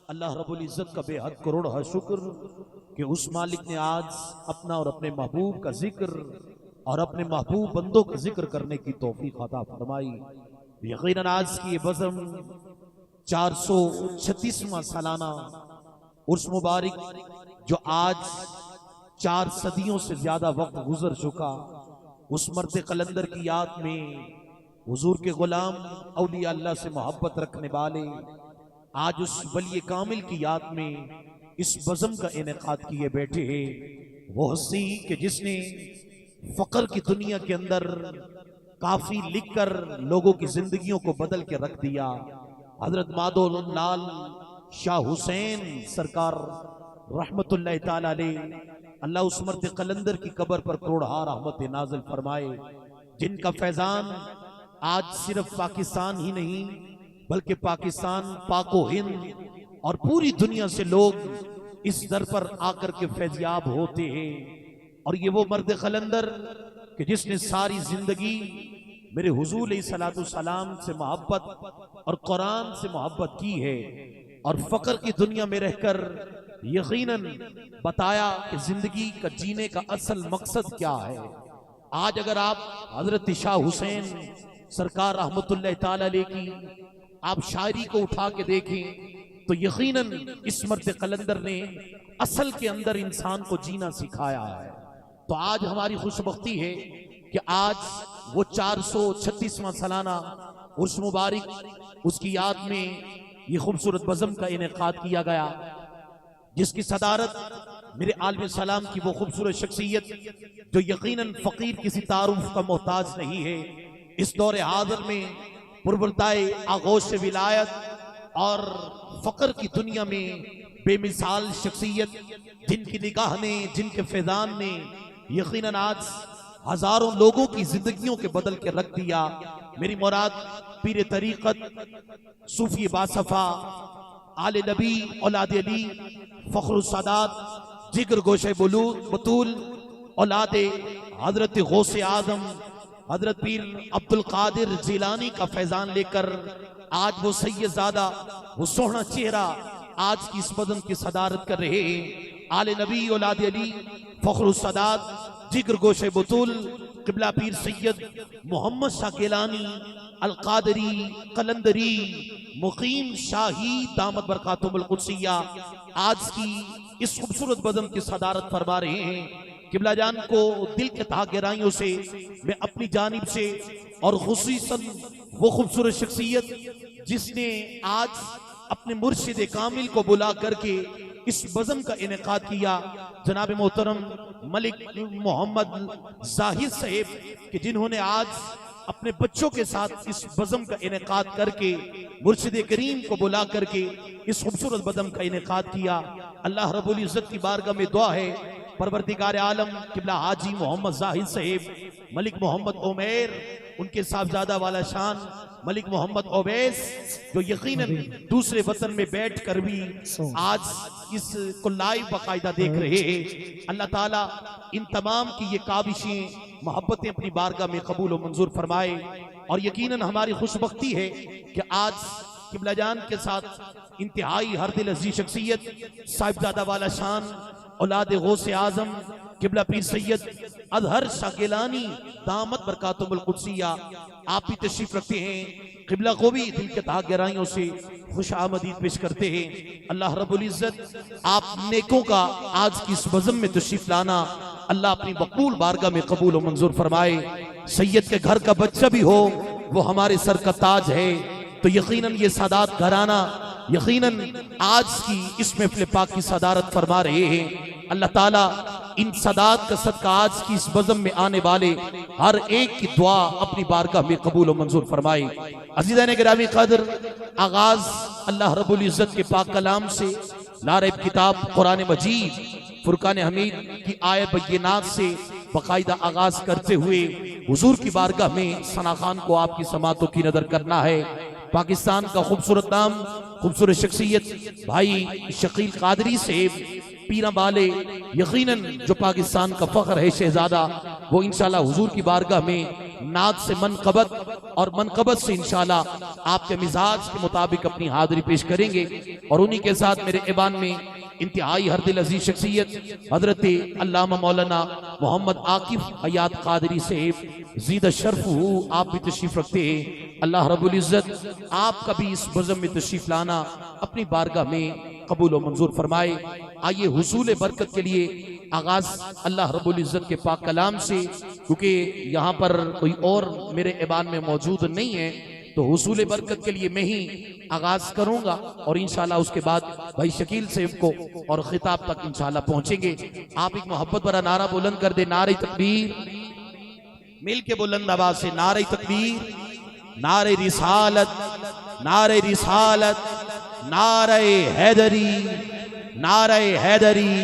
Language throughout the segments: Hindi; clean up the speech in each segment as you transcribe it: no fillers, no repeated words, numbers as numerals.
अल्लाह रब्बुल इज़्ज़त का बेहद करोड़ है शुक्र कि उस मालिक ने आज अपना और अपने महबूब का जिक्र और अपने महबूब बंदों का जिक्र करने की तौफीक अता फरमाई। यकीनन आज की ये बज़म 436वां सालाना उर्स मुबारक जो आज 4 सदियों से ज्यादा वक्त गुजर चुका, उस मर्द कलंदर की याद में हुजूर के गुलाम औलिया अल्लाह से मोहब्बत रखने वाले आज उस वली कामिल की याद में इस बज़म का इनेकाद किए बैठे हैं। वो हस्ती कि जिसने फकर की दुनिया के अंदर काफी लिखकर लोगों की जिंदगियों को बदल के रख दिया। हजरत मादोलाल शाह हुसैन सरकार रहमतुल्लाह ताला अलैह, अल्लाह उस मर्द कलंदर की कब्र पर करोड़हा रहमत नाज़िल फरमाए, जिनका फैजान आज सिर्फ पाकिस्तान ही नहीं बल्कि पाकिस्तान, पाको हिंद और पूरी दुनिया से लोग इस दर पर आकर के फैज़याब होते हैं। और ये वो मर्द कलंदर कि जिसने सारी जिंदगी मेरे हुजूर अलैहिस्सलाम से मोहब्बत और कुरान से मोहब्बत की है और फकर की दुनिया में रहकर यकीनन बताया कि जिंदगी का जीने का असल मकसद क्या है। आज अगर आप हजरत शाह हुसैन सरकार रहमतुल्लाह ताला अलैह की आप शायरी को उठा के देखें तो यकीनन इस मर्द कलंदर ने असल के अंदर इंसान को जीना सिखाया है। तो आज हमारी खुशबख्ती है कि आज वो 436वां सालाना उर्स मुबारक उसकी याद में ये खूबसूरत बज़म का इनेकाद किया गया, जिसकी सदारत मेरे आलम सलाम की वो खूबसूरत शख्सियत जो यकीनन फकीर किसी तारुफ का मोहताज नहीं है, इस दौरे हाज़िर में पुरबरदाए आगोश विलायत और फकर की दुनिया में बेमिसाल शख्सियत, जिनकी निगाह ने, जिनके फैजान ने यकीनन आज हजारों लोगों की जिंदगियों के बदल के रख दिया। मेरी मुराद पीर तरीक़त, सूफी बासफा, आले नबी, औलाद अली, फ़ख्रुल सादात, जिगर गोशे बतूल, औलाद हजरत गौसे आज़म हजरत पीर अब्दुल कादिर जिलानी का फैजान लेकर आज वो सैयदजादा, वो सोहना चेहरा आज की इस बज़म की सदारत कर रहे हैं। आले नबी, औलाद अली, फ़ख्रुल सादात, जिगर गोशे बतूल, क़िबला पीर सैयद मोहम्मद शाह गिलानी अल क़ादरी कलंदरी मुक़ीम शाही दामत बरकातुहुल क़ुद्सिया आज की इस खूबसूरत बज़म की सदारत फरमा रहे हैं। किबला जान को दिल के तहा गहराइयों से मैं अपनी जानिब से और खुसूसन वो खूबसूरत शख्सियत जिसने आज अपने मुर्शिद कामिल को बुला करके इस बज़म का इनेकाद किया, जनाब मोहतरम मलिक मोहम्मद जाहिद साहिब, कि जिन्होंने आज अपने बच्चों के साथ इस बज़म का इनेकाद करके मुर्शिद करीम को बुला करके इस खूबसूरत बज़म का इनेकाद किया। अल्लाह रब्बुल इज़्ज़त की बारगाह में दुआ है परवरदिगार आलम किबला हाजी मोहम्मद जाहिद साहिब, मलिक मोहम्मद उमैर, उनके साहबजादा वाला शान मलिक मोहम्मद ओवैस, जो यकीनन दूसरे वतन में बैठ कर भी आज इस को लाइव बाकायदा देख रहे हैं। अल्लाह ताला इन तमाम की ये काबिशें मोहब्बतें अपनी बारगाह में कबूल और मंजूर फरमाए। और यकीनन हमारी खुशबख्ती है कि आज किबला जान के साथ इंतहाई हर दिल अजीज शख्सियत साहिबजादा वाला शान औलाद गौसे आजम किबला पीर सैयद अजहर शाह गिलानी दामत बरकातुहुल क़ुद्सिया आप भी तशरीफ रखते हैं। किबला को भी दिल के तहा गहराइयों से खुश आमदीद पेश करते हैं। अल्लाह रब्बुल इज़्ज़त आप नेकों का आज की इस बज़म में तशरीफ लाना अल्लाह अपनी मक़बूल बारगाह में कबूल और मंजूर फरमाए। सैयद के घर का बच्चा भी हो वो हमारे सर का ताज है, तो यकीनन ये सादात घराना यकीनन आज की इस महफ़िल पाक की सदारत फरमा रहे हैं। अल्लाह ताला इन सदात का सदका आज की इस बज़म में आने वाले हर एक की दुआ अपनी बारगाह में कबूल और मंजूर फरमाए। अज़ीज़ान गिरामी क़द्र, आगाज अल्लाह रब्बुल इज़्ज़त के पाक कलाम से लारैब किताब कुरान मजीद फुरकान हमीद की आयत बय्यिनात से बाकायदा आगाज करते हुए हुजूर की बारगाह में सना खान को आपकी समातों की नजर करना है। पाकिस्तान का खूबसूरत नाम, खूबसूरत शख्सियत भाई शकील कादरी से पीरा वाले, यकीनन जो पाकिस्तान का फख्र है शहजादा, वो इंशाल्लाह हुजूर की बारगाह में नाद से मनक़बत और मनकबत से इंशाल्लाह आपके मिजाज के मुताबिक अपनी हाजिरी पेश करेंगे। और उन्हीं के साथ मेरे ईबान में इंतहाई हर दिल अजीज शख्सियत हजरत अल्लामा मौलाना मोहम्मद आकिफ हयात कादरी साहब ज़ीद शर्फ आप भी तशरीफ रखते हैं। अल्लाह रब्बुल इज़्ज़त आपका भी इस बज़म में तशरीफ लाना अपनी बारगाह में कबूल व मंजूर फरमाए। आइए हुसूल बरकत के लिए आगाज अल्लाह रब्बुल इज़्ज़त के पाक कलाम से, क्योंकि यहाँ पर कोई और मेरे ईबान में मौजूद नहीं है, तो हुसूल बरकत के लिए मैं ही आगाज करूंगा और इंशाल्लाह उसके बाद भाई शकील साहब को और खिताब तक इंशाल्लाह पहुंचेंगे। आप एक मोहब्बत भरा नारा बुलंद कर दे, नारे तकबीर, मिल के बुलंद आवाज से नारे तकबीर, नारे रिसालत, नारे रिसालत, नारे हैदरी, नारे हैदरी,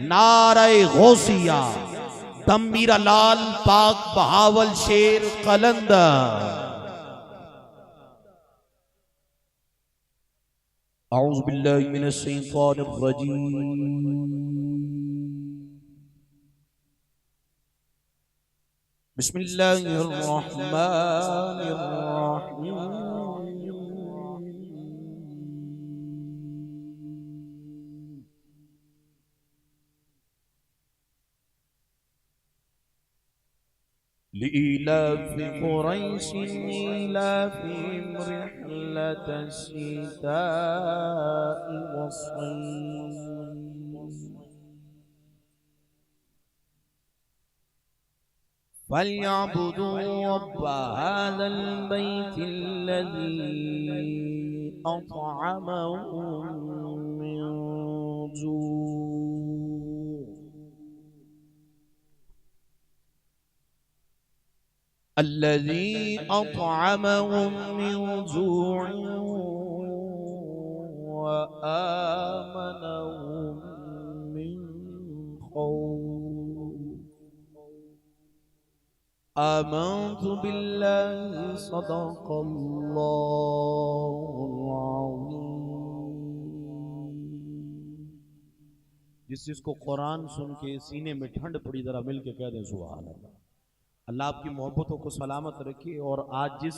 नारे गौसिया, दम मीरा लाल पाक बहावल शेर कलंदर। औज़ु बिल्लाहि मिनश शैतानिर रजीम, बिस्मिल्लाहिर रहमानिर रहीम। लिइलाफि कुरैशिन इलाफिहिम रिह्लतश शिताइ वस्सैफ फलयअबुदू रब्ब हाज़ल बैतिल्लज़ी अत्अमहुम मिन जू' अल्लज़ी अत्अमहुम मिन जू'इन व आमनहुम मिन खौफ। आमन्तु बिल्लाहि सदक़ल्लाहुल अज़ीम। जिसको कुरान सुन के सीने में ठंड पड़ी, जरा मिल के कह दें सुभान अल्लाह। अल्लाह आपकी मोहब्बतों को सलामत रखे। और आज जिस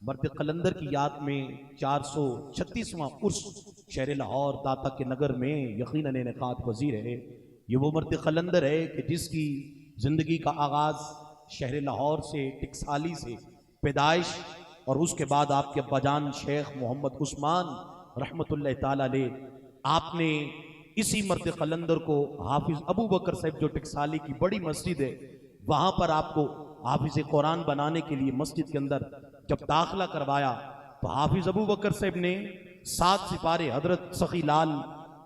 मर्द कलंदर की याद में 436वां उर्स शहर लाहौर दाता के नगर में यकीनन इनेकात पजीर है, ये वो मर्द कलंदर है कि जिसकी ज़िंदगी का आगाज़ शहर लाहौर से, टिकसाली से पैदाइश, और उसके बाद आपके अब्बाजान शेख मोहम्मद उस्मान रहमतुल्लाह ताला अलैह, आपने इसी मर्द कलंदर को हाफिज अबू बकर साहब जो टिकसाली की बड़ी मस्जिद है वहाँ पर आपको हाफिज कुरान बनाने के लिए मस्जिद के अंदर जब दाखिला करवाया तो हाफिज अबू बकर साहब ने 7 सिपारे हजरत सखी लाल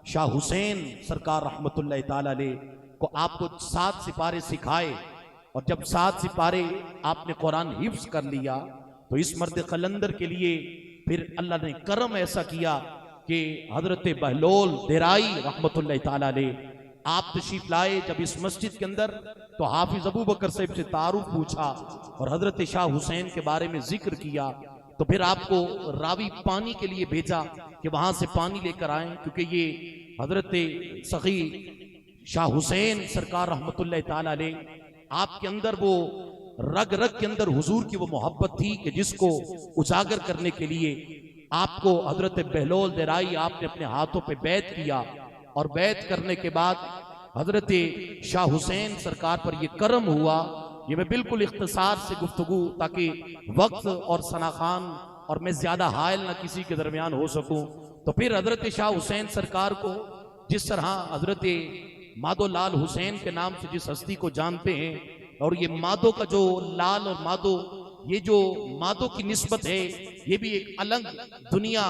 शाह हुसैन सरकार रहमतुल्लाह ताला अलैह को आपको 7 सिपारे सिखाए। और जब 7 सिपारे आपने कुरान हिफ्ज कर लिया तो इस मर्द कलंदर के लिए फिर अल्लाह ने करम ऐसा किया कि हजरत बहलोल देराई रहमतुल्लाह ताला अलैह आप तशरीफ लाए जब इस मस्जिद के अंदर, तो हाफिज अबू बकर साहब से तारुफ पूछा और हजरत शाह हुसैन के बारे में जिक्र किया। तो फिर आपको रावी पानी के लिए भेजा कि वहां से पानी लेकर आए, क्योंकि ये हजरत सखी शाह हुसैन सरकार रहमतुल्लाह ताला अलैह आपके अंदर वो रग रग के अंदर हुजूर की वो मोहब्बत थी कि जिसको उजागर करने के लिए आपको हजरत बहलोल देराई आपने अपने हाथों पे बैत किया। और बैत करने के बाद हजरत शाह हुसैन सरकार पर यह करम हुआ। ये मैं बिल्कुल इख्तिसार से गुफ्तगू, ताकि वक्त और सना खान और मैं ज्यादा हायल ना किसी के दरमियान हो सकूं। तो फिर हजरत शाह हुसैन सरकार को जिस तरह हजरत मादो लाल हुसैन के नाम से जिस हस्ती को जानते हैं, और ये मादो का जो लाल और मादो, ये जो मादो की निस्बत है ये भी एक अलग दुनिया,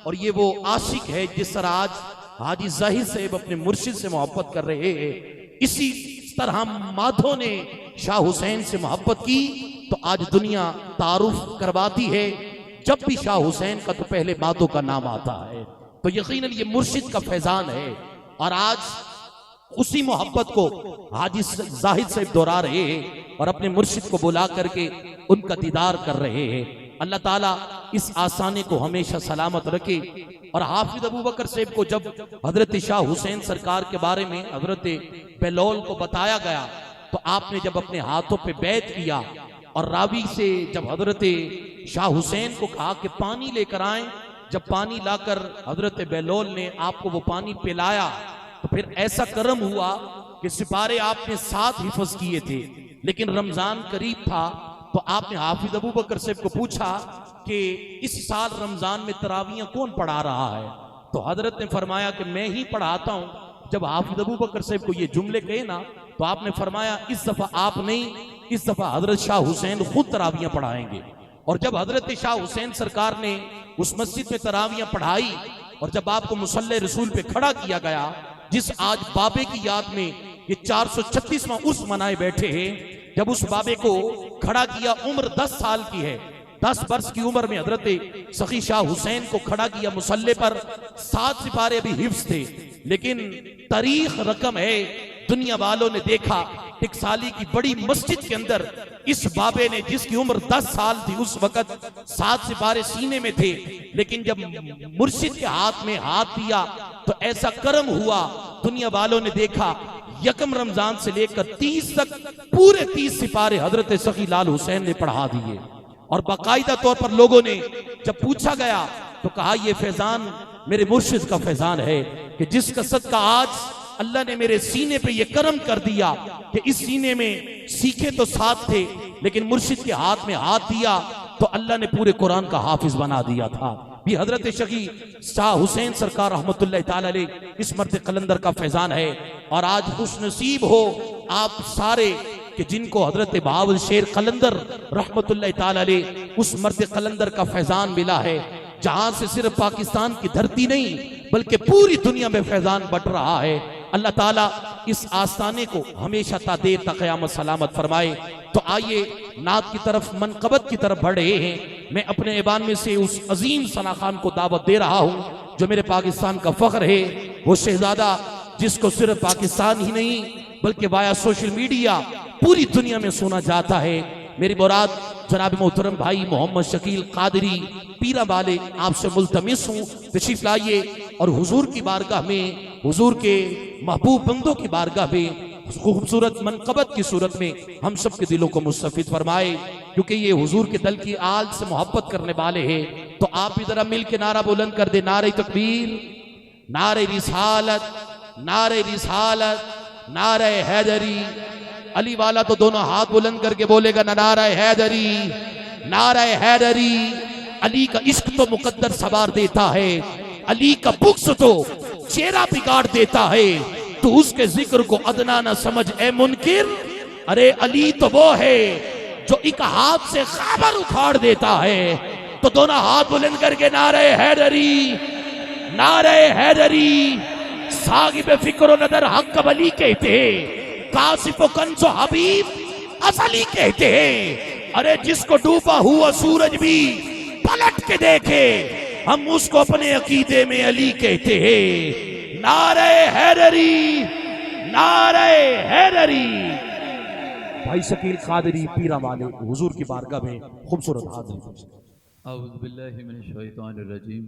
और ये वो आशिक है जिस तरह आज हाजी जाहिद साहब अपने मुर्शिद से मोहब्बत कर रहे हैं, इसी तरह माधो ने शाह हुसैन से मोहब्बत की तो आज दुनिया तारुफ करवाती है। जब भी शाह हुसैन का तो पहले माधो का नाम आता है, तो यकीनन ये मुर्शिद का फैजान है। और आज उसी मोहब्बत को हाजी जाहिद साहब दोहरा रहे हैं और अपने मुर्शिद को बुला करके उनका दीदार कर रहे हैं। अल्लाह ताला इस आसानी को हमेशा सलामत रखे। और हाफिज अबू बकर साहब को जब हजरत शाह हुसैन सरकार के बारे में हजरत बहलोल को बताया गया तो आपने जब अपने हाथों पे बैत किया और रावी से जब हजरत शाह हुसैन को कहा कि पानी लेकर आए। जब पानी लाकर हजरत बेलोल ने आपको वो पानी पिलाया तो फिर ऐसा करम हुआ कि सिपारे आपने 7 हिफ्ज किए थे, लेकिन रमजान करीब था तो आपने हाफिज अबू बकर साहब को पूछा कि इस साल रमजान में तरावियां कौन पढ़ा रहा है, तो हजरत ने फरमाया कि मैं ही पढ़ाता हूं। जब हाफिज अबू बकर साहब को ये जुमले कहे ना तो आपने फरमाया इस दफा आप नहीं, इस दफा हजरत शाह हुसैन खुद तरावियां पढ़ाएंगे। और जब हजरत शाह हुसैन सरकार ने उस मस्जिद में तरावियां पढ़ाई और जब आपको मुसल्ले रसूल पे खड़ा किया गया, जिस आज बाबे की याद में ये 436वां उर्स मनाए बैठे हैं, जब उस बाबे को खड़ा किया, उम्र 10 साल की है, 10 वर्ष की उम्र में हजरत सखी शाह हुसैन को खड़ा किया मुसल्ले पर। 7 सिपारे अभी हिफ्ज थे, लेकिन तारीख रकम है, दुनिया वालों ने देखा टिकसाली की बड़ी मस्जिद के अंदर इस बाबे ने, जिसकी उम्र 10 साल थी उस वक्त, 7 सिपारे सीने में थे, लेकिन जब मुर्शिद के हाथ में हाथ दिया तो ऐसा करम हुआ, दुनिया वालों ने देखा यकम रमजान से लेकर 30 तक पूरे 30 सिपारे हजरत सखी लाल हुसैन ने पढ़ा दिए। और बाकायदा तौर पर लोगों ने जब पूछा गया तो कहा यह फैजान मेरे मुर्शिद का फैजान है कि जिसका सदका आज अल्लाह ने मेरे सीने पे ये करम कर दिया कि इस सीने में सीखे तो 7 थे, लेकिन मुर्शिद के हाथ में हाथ दिया तो अल्लाह ने पूरे कुरान का हाफिज बना दिया था। भी हजरत शकी शाह हुसैन सरकार रहमतुल्लाह ताला अलैह इस मर्द कलंदर का फैजान है। और आज खुशनसीब हो आप सारे कि जिनको हजरत बहावल शेर कलंदर रहमतुल्लाह ताला अलैह उस मर्द कलंदर का फैजान मिला है, जहां से सिर्फ पाकिस्तान की धरती नहीं बल्कि पूरी दुनिया में फैजान बट रहा है। अल्लाह ताला इस आस्थाने को हमेशा ता देर ता क़यामत सलामत फरमाए। तो आइए नात की तरफ, मनकबत की तरफ बढ़ रहे हैं। मैं अपने ऐवान में से उस अजीम सना खान को दावत दे रहा हूँ जो मेरे पाकिस्तान का फख्र है, वो शहजादा जिसको सिर्फ पाकिस्तान ही नहीं बल्कि वाया सोशल मीडिया पूरी दुनिया में सुना जाता है। मेरी मुराद जनाब मोहतरम भाई मोहम्मद शकील कादरी पीरा वाले, आपसे मुल्तमिस हूँ तशरीफ लाइए और हुजूर की बारगाह में, हुजूर के महबूब बंदों की बारगाह में खूबसूरत मनकबत की सूरत में हम सब के दिलों को मुस्तफिद फरमाए, क्योंकि ये हुजूर के दल की आल से मोहब्बत करने वाले हैं। तो आप भी जरा मिल के नारा बुलंद कर दे, नारे तकबीर, नारे रिसालत, नारे रिसालत, नारे हैदरी। अली वाला तो दोनों हाथ बुलंद करके बोलेगा ना, नारा हैदरी, नारा हैदरी। अली का इश्क तो मुकद्दर सवार देता है, अली का बुग़्ज़ तो चेहरा बिगाड़ देता है, तो उसके जिक्र को अदना न समझ ए मुनकिर। अरे अली तो वो है जो एक हाथ से खैबर उखाड़ देता है। तो दोनों हाथ बुलंद करके नारे हैदरी, नारे हैदरी। साहिब फिक्र नदर हक अली कहते हैं, कासिफ कंसो हबीब असली कहते हैं। अरे जिसको डूबा हुआ सूरज भी पलट के देखे, हम उसको अपने अकीदे में अली कहते हैं। नारे हैदरी, नारे हैदरी। भाई शकील कादरी पीरा वाले हुजूर की बारगाह में खूबसूरत हाजिरी। औज़ु बिल्लाहि मिनश शैतानिर रजीम।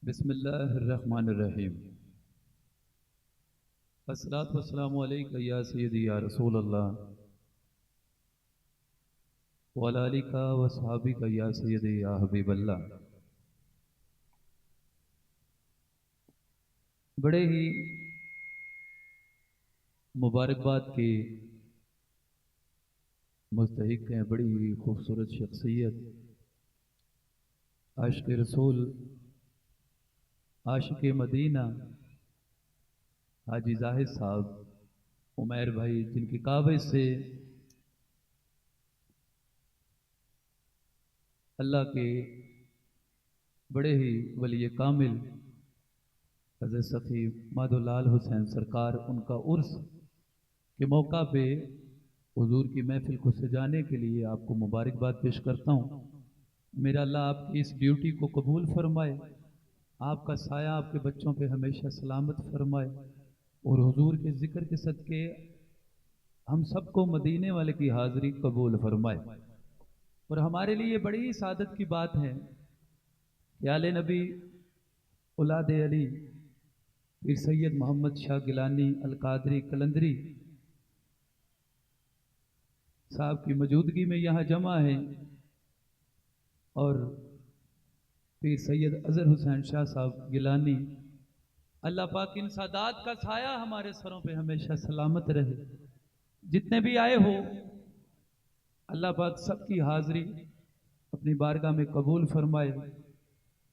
बिस्मिल्लाहिर रहमानिर रहीम। अस्सलातु वस्सलामु अलैका या सय्यदी या रसूल अल्लाह व अला आलिका व अस्हाबिका या सय्यदी या हबीब अल्लाह। बड़े ही मुबारकबाद के मुस्तहिक हैं, बड़ी ही खूबसूरत शख्सियत, आशिक़ रसूल, आशिक़ मदीना, हाजी जाहिद साहब उमैर भाई, जिनकी काबिज़ से अल्लाह के बड़े ही वली कामिल हज़रत सफ़ी माधोलाल हुसैन सरकार, उनका उर्स के मौका पे हुजूर की महफिल को सजाने के लिए आपको मुबारकबाद पेश करता हूँ। मेरा अल्लाह आपकी इस ड्यूटी को कबूल फरमाए, आपका साया आपके बच्चों पे हमेशा सलामत फरमाए और हुजूर के ज़िक्र के सदके हम सबको मदीने वाले की हाज़िरी कबूल फरमाए। और हमारे लिए बड़ी सादत की बात है कि आले नबी औलाद अली फिर सैयद मोहम्मद शाह गिलानी अल कादरी कलंदरी साहब की मौजूदगी में यहाँ जमा है और पीर सैयद अजहर हुसैन शाह साहब गिलानी, अल्लाह पाक इन सादात का साया हमारे सरों पे हमेशा सलामत रहे। जितने भी आए हो अल्लाह पाक सबकी हाजिरी अपनी बारगाह में कबूल फरमाए।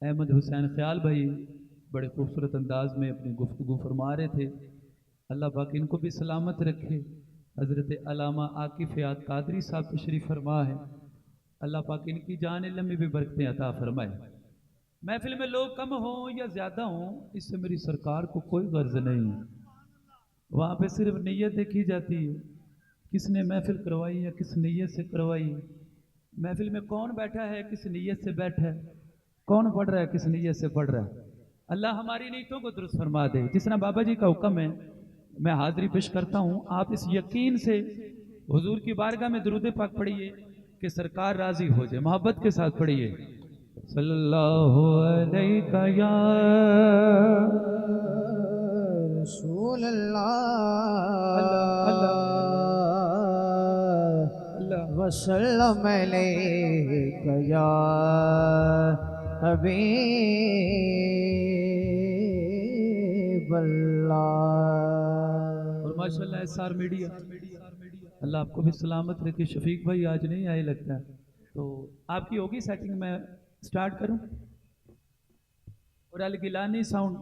अहमद हुसैन ख्याल भाई बड़े खूबसूरत अंदाज में अपनी गुफ्तगू फरमा रहे थे, अल्लाह पाक इनको भी सलामत रखे। हज़रत अल्लामा आकिफ़ याद कादरी साहब तशरीफ़ फरमा है, अल्लाह पाक इनकी जान लम्बी भी बरकतें अता फरमाए। महफिल में लोग कम हों या ज़्यादा हों इससे मेरी सरकार को कोई गर्ज नहीं है, वहाँ पे सिर्फ नीयत देखी जाती है, किसने महफिल करवाई या किस नीयत से करवाई। महफिल में कौन बैठा है, किस नीयत से बैठा है, कौन पढ़ रहा है, किस नीयत से पढ़ रहा है। अल्लाह हमारी नीयतों को दुरुस्त फरमा दे। जिस तरह बाबा जी का हुक्म है मैं हाजिरी पेश करता हूँ, आप इस यकीन से हुजूर की बारगाह में दुरूद पाक पढ़िए कि सरकार राजी हो जाए। मोहब्बत के साथ पढ़िए, सल्लल्लाहु अलैका या रसूल अल्लाह वसल्लम अलैका या हबीब अल्लाह। और माशाल्लाह एसआर मीडिया, अल्लाह आपको भी सलामत रखे। शफीक भाई आज नहीं आए लगता है, तो आपकी होगी सेटिंग, मैं स्टार्ट करूं। और अल गिलानी साउंड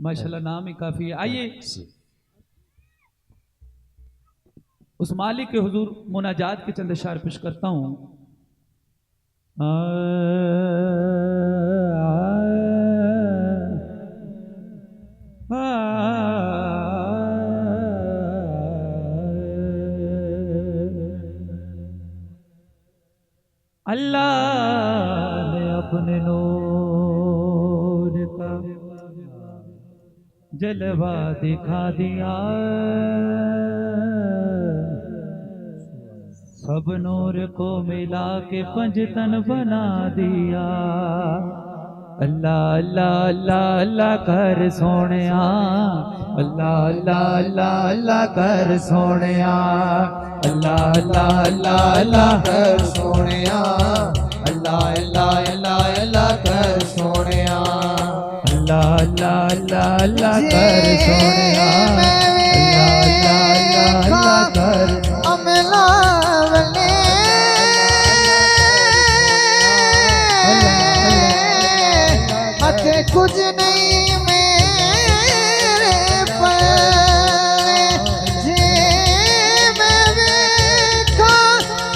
माशाल्लाह नाम ही काफ़ी है। आइए उस मालिक के हुजूर मुनाजात के चंद अशार पेश करता हूँ। अल्लाह ने अपने नूर का जलवा दिखा दिया, सब नूर को मिला के पंजतन बना दिया। अल्लाह अल्लाह अल्लाह अल्लाह कर सोनिया, अल्लाह अल्लाह अल्लाह अल्लाह कर सोनिया, अल्लाह अल्लाह अल्लाह अल्लाह कर सोनिया, अल्लाह अल्लाह अल्लाह अल्लाह कर सोनिया, अल्लाह अल्लाह अल्लाह अल्लाह कर सोनिया, अल्लाह अल्लाह अल्लाह कर अमला बने मते कुछ नहीं मेरे पर, जे मैं देखा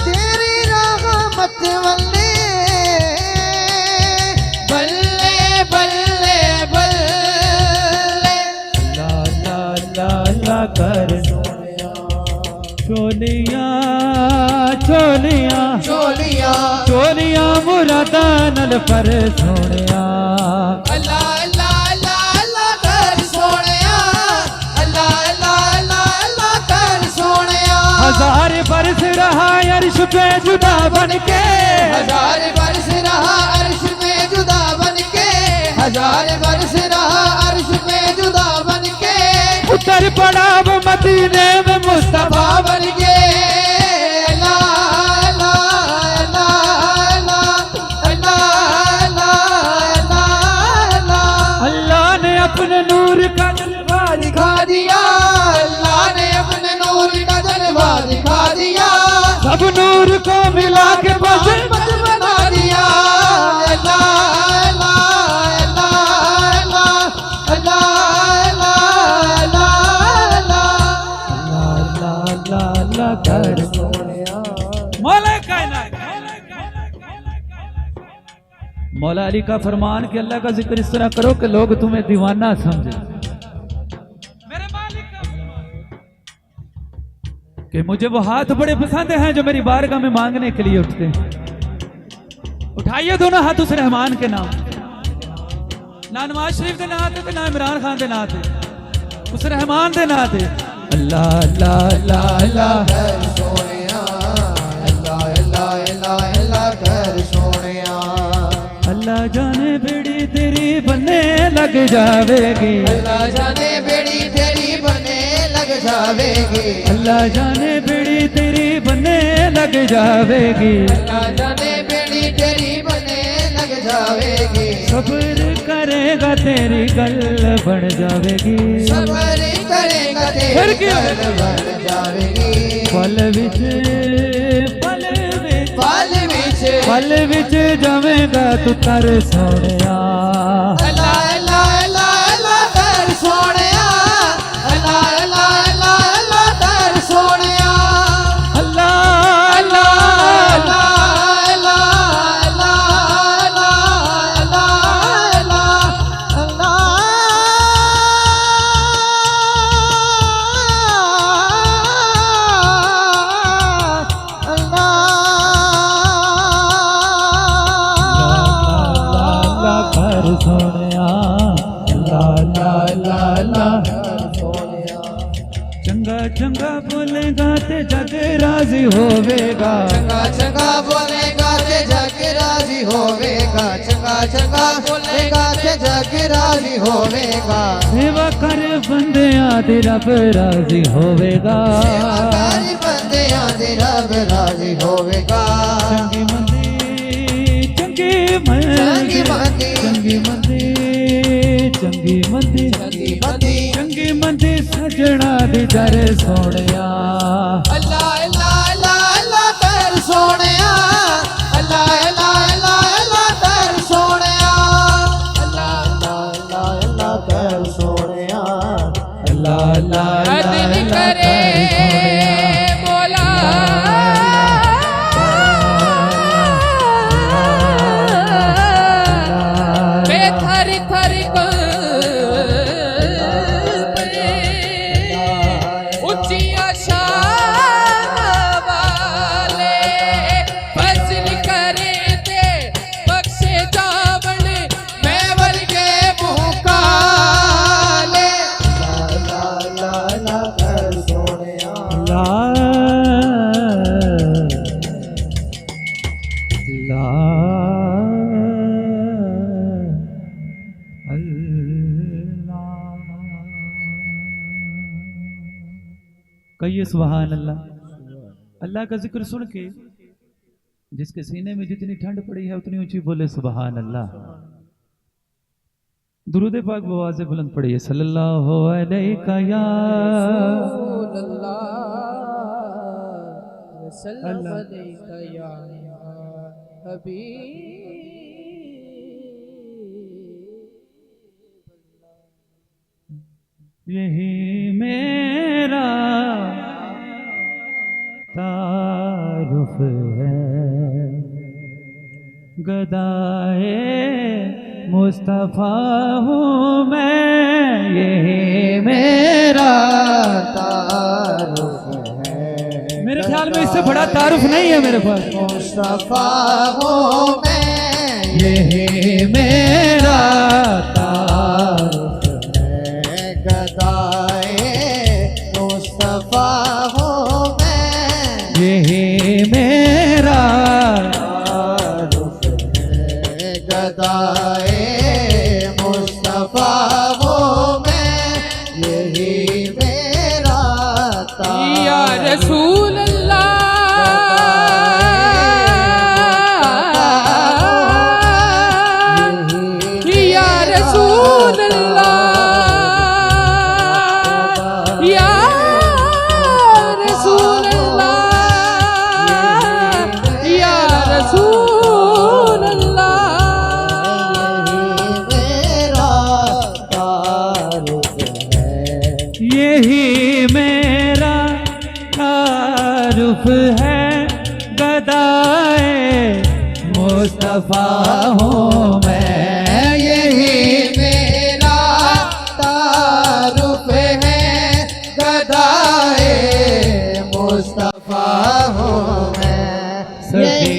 तेरी रहमत वल्ले बल्ले बल्ले बल्ले। अल्लाह अल्लाह अल्लाह कर चोलिया चोलिया चोलिया चोलिया मुरादा नल पर सोनिया। अल्लाह अल्लाह अल्लाह अल्लाह कर सोनिया, अल्लाह अल्लाह अल्लाह अल्लाह कर सोनिया। हजार बरस रहा अर्श पे जुदा बन के, हजार बरस रहा अर्श में जुदा बन के, हजार बरस रहा अर्श में जुदा बन के, उतर पड़ा वो मदीने में मुस्तफा बन के। अल्लाह अल्लाह अल्लाह अल्लाह अल्लाह अल्लाह। अल्लाह ने अपने नूर का जलवा दिखा दिया, अल्लाह ने अपने नूर का जलवा दिखा दिया, सब नूर को मिला के बस बना दिया। अल्लाह अल्लाह अल्लाह अल्लाह अल्लाह अल्लाह अल्लाह कर मौला कायनात। मौला अली का फरमान कि अल्लाह का जिक्र इस तरह करो कि लोग तुम्हें दीवाना समझे। मेरे मालिक का कि मुझे वो हाथ बड़े पसंद हैं जो मेरी बारगाह में मांगने के लिए उठते हैं। उठाइए दोनों हाथ उस रहमान के नाम, ना नवाज शरीफ के नाम थे ना इमरान खान के नाम थे, उस रहमान के नाम थे। अल्लाह अल्लाह अल्लाह अल्लाह कर सोनिया, अल्लाह अल्लाह अल्लाह अल्लाह कर सोनिया। अल्लाह जाने बेड़ी तेरी बनने लग जावेगी, अल्लाह जाने बेड़ी तेरी बने लग जावेगी, अल्लाह जाने बेड़ी तेरी बनने बनने लग जावेगी, अल्लाह जाने बेड़ी तेरी बनने लग जावेगी, सब्र करेगा तेरी गल बन जावेगी, सब्र करेगा फिर तेरी क्या? गल बन जावेगी, पल विच पल विच जमेगा तू तर सोनिया, अल्लाह अल्लाह अल्लाह अल्लाह कर सोनिया, अल्लाह अल्लाह अल्लाह अल्लाह कर सोनिया, अल्लाह अल्लाह अल्लाह अल्लाह अल्लाह अल्लाह अल्लाह कर सोनिया, ला ला ला ला चंगा चंगा बोलेगा ते जग राजी होवेगा, चंगा चंगा बोलेगा ते जग राजी होवेगा, चंगा चंगा बोलेगा ते जग राजी होवेगा, सेवा कर बंदियां दी रब राजी होवेगा, सेवा कर बंदियां दी रब राजी होवेगा, चंगी मंदी चंगी चंगी मंदी मंदी चंगी मंदी चंगी मंदी चंगी मंदी सजना दी दर सोनिया, अल्लाह अल्लाह अल्लाह अल्लाह कर सोनिया, अल्लाह अल्लाह अल्लाह अल्लाह कर सोनिया, अल्लाह अल्लाह अल्लाह अल्लाह कर सोनिया, अल्लाह अल्लाह अदन करे मौला बेथर थर ऊंची आशा वाले फजल करे ते बख्शे जावन मैं वर्गे मुँह काले, ला ला ला कर सोनिया, ला ला कहिए सुभान अल्लाह। अल्लाह का जिक्र सुन के जिसके सीने में जितनी ठंड पड़ी है उतनी ऊंची बोले सुभान अल्लाह। दुरूद पाक बवाज़े बुलंद पढ़िए सल्लल्लाहु अलैका या यही मेरा तारुफ है गदाए मुस्तफ़ा हूँ मैं, यही मेरा तारुफ है, मेरे ख्याल में इससे बड़ा तारुफ नहीं है मेरे पास। मुस्तफा हूँ मैं, यही मेरा तारुफ है गदाए मुस्तफा हूँ मैं, यही मेरा तारुफ है गदाए मुस्तफा हूँ मैं, यही मेरा तारुफ या रसूल अल्लाह या रसूल अल्लाह या रसूल अल्लाह या रसूल अल्लाह यही मेरा तारुफ है गदाए मुस्तफ़ा हूँ मैं, यही मेरा तारुफ है गदाए मुस्तफा हूँ मैं, सखी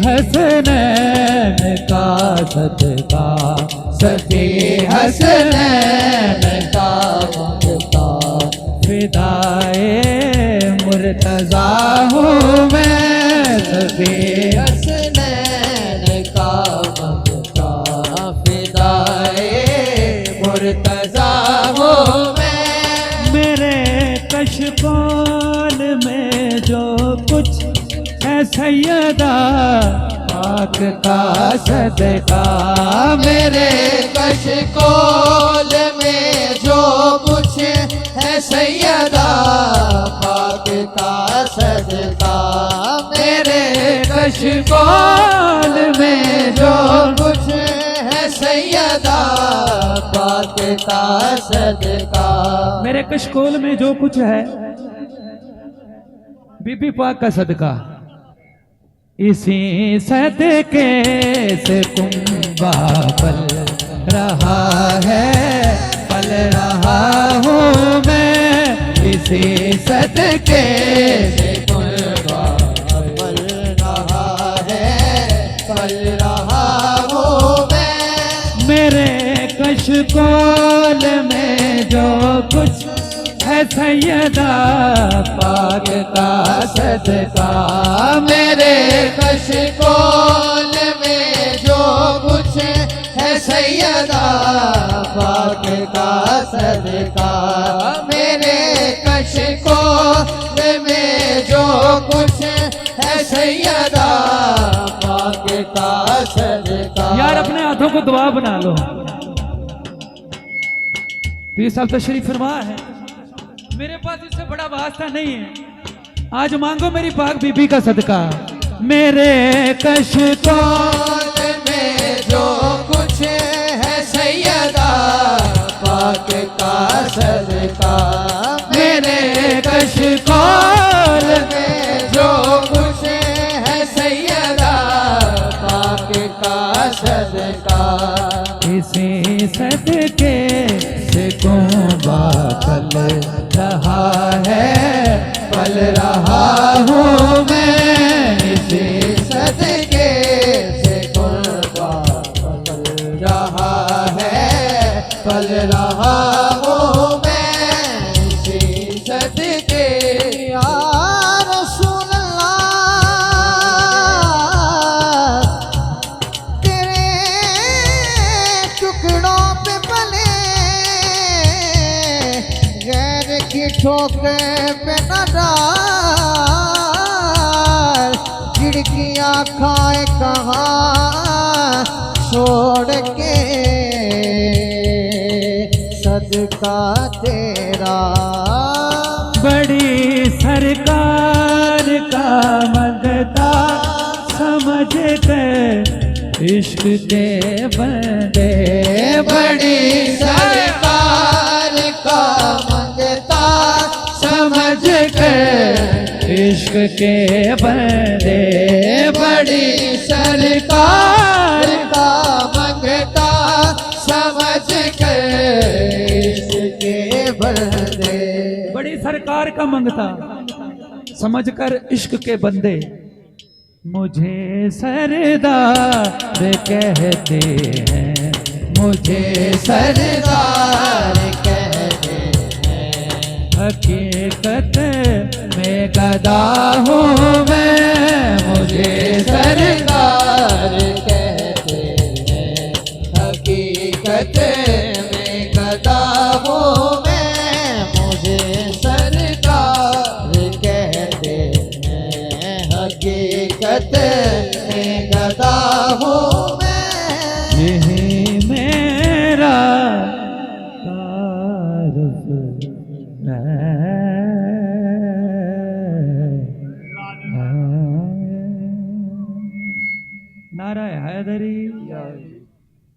हसनैन का सदका, सखी हसनैन का सदका, फिदाए मुर्तज़ा हूँ मैं, सखी हसनैन का ममता फिदाए मुर्तज़ा हूँ मैं, मेरे कशकोल में जो कुछ सैयदा पाक का सदका मेरे कशकोल में जो कुछ है सैयदा पाक का सदका मेरे कशकोल में जो कुछ है सैयदा पाक का सदका मेरे कशकोल में जो कुछ है बीबी पाक का सदका इसी सदके से कुंबा पल रहा है पल रहा हूँ मैं इसी सदके से कुंबा पल रहा है पल रहा हूँ मैं मेरे कशकोल में जो कुछ है सैयदा पाक का सदका मेरे कशकोल में जो कुछ है सैयदा पाक का सदका मेरे कशकोल में जो कुछ है सैयदा पाक का सदका यार अपने हाथों को दुआ बना लो। पीर साहब तशरीफ फरमा है मेरे पास इससे बड़ा वास्ता नहीं है आज मांगो मेरी पाक बीबी का सदका मेरे कशकोल में जो कुछ है सैयदा पाक का सदका मेरे कशकोल में जो कुछ है सैयदा पाक का सदका इसी सदके से कुंबा पल रहा है पल रहा हूँ मैं इसी सदके से कुंबा पल रहा है पल रहा हूँ मैं इसी सदके या रसूल अल्लाह तेरे टुकड़ों पे पले गैर की ठोकर पे न डाल खिड़कियाँ खाए कहाँ छोड़ के सदका तेरा बड़ी सरकार का मंगता समझ कर इश्क के बंदे बड़ी सरकार का मंगता समझ कर इश्क के बंदे बड़ी सरकार का मंगता समझ कर इसके बंदे बड़ी सरकार का मंगता समझकर इश्क के बंदे मुझे सरदार कहते हैं मुझे सरदार कहते हैं हकीकत में गदा हूँ मैं मुझे सरदार कहते हैं हकीकत में गदा हूँ मैं मुझे सरदार कहते हैं हकीकत में गदा हूँ मैं यही मेरा तारुफ नारा हैदरी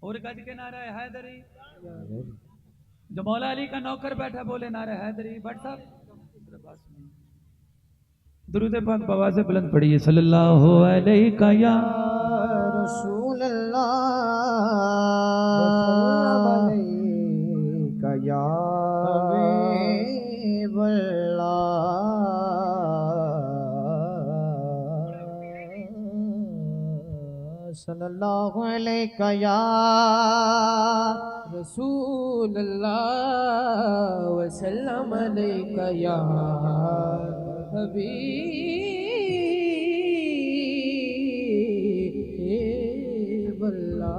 और गज के नारा हैदरी जो मौला अली का नौकर बैठा बोले नारा हैदरी भट्ट साहब दुरूद पाक बवा से बुलंद पढ़िए सल्लल्लाहु अलैहि का या रसूल अल्लाह या हबीब अल्लाह सल्लल्लाहु अलैहि या रसूल अल्लाह वसल्लम अलैका या हबीब अल्लाह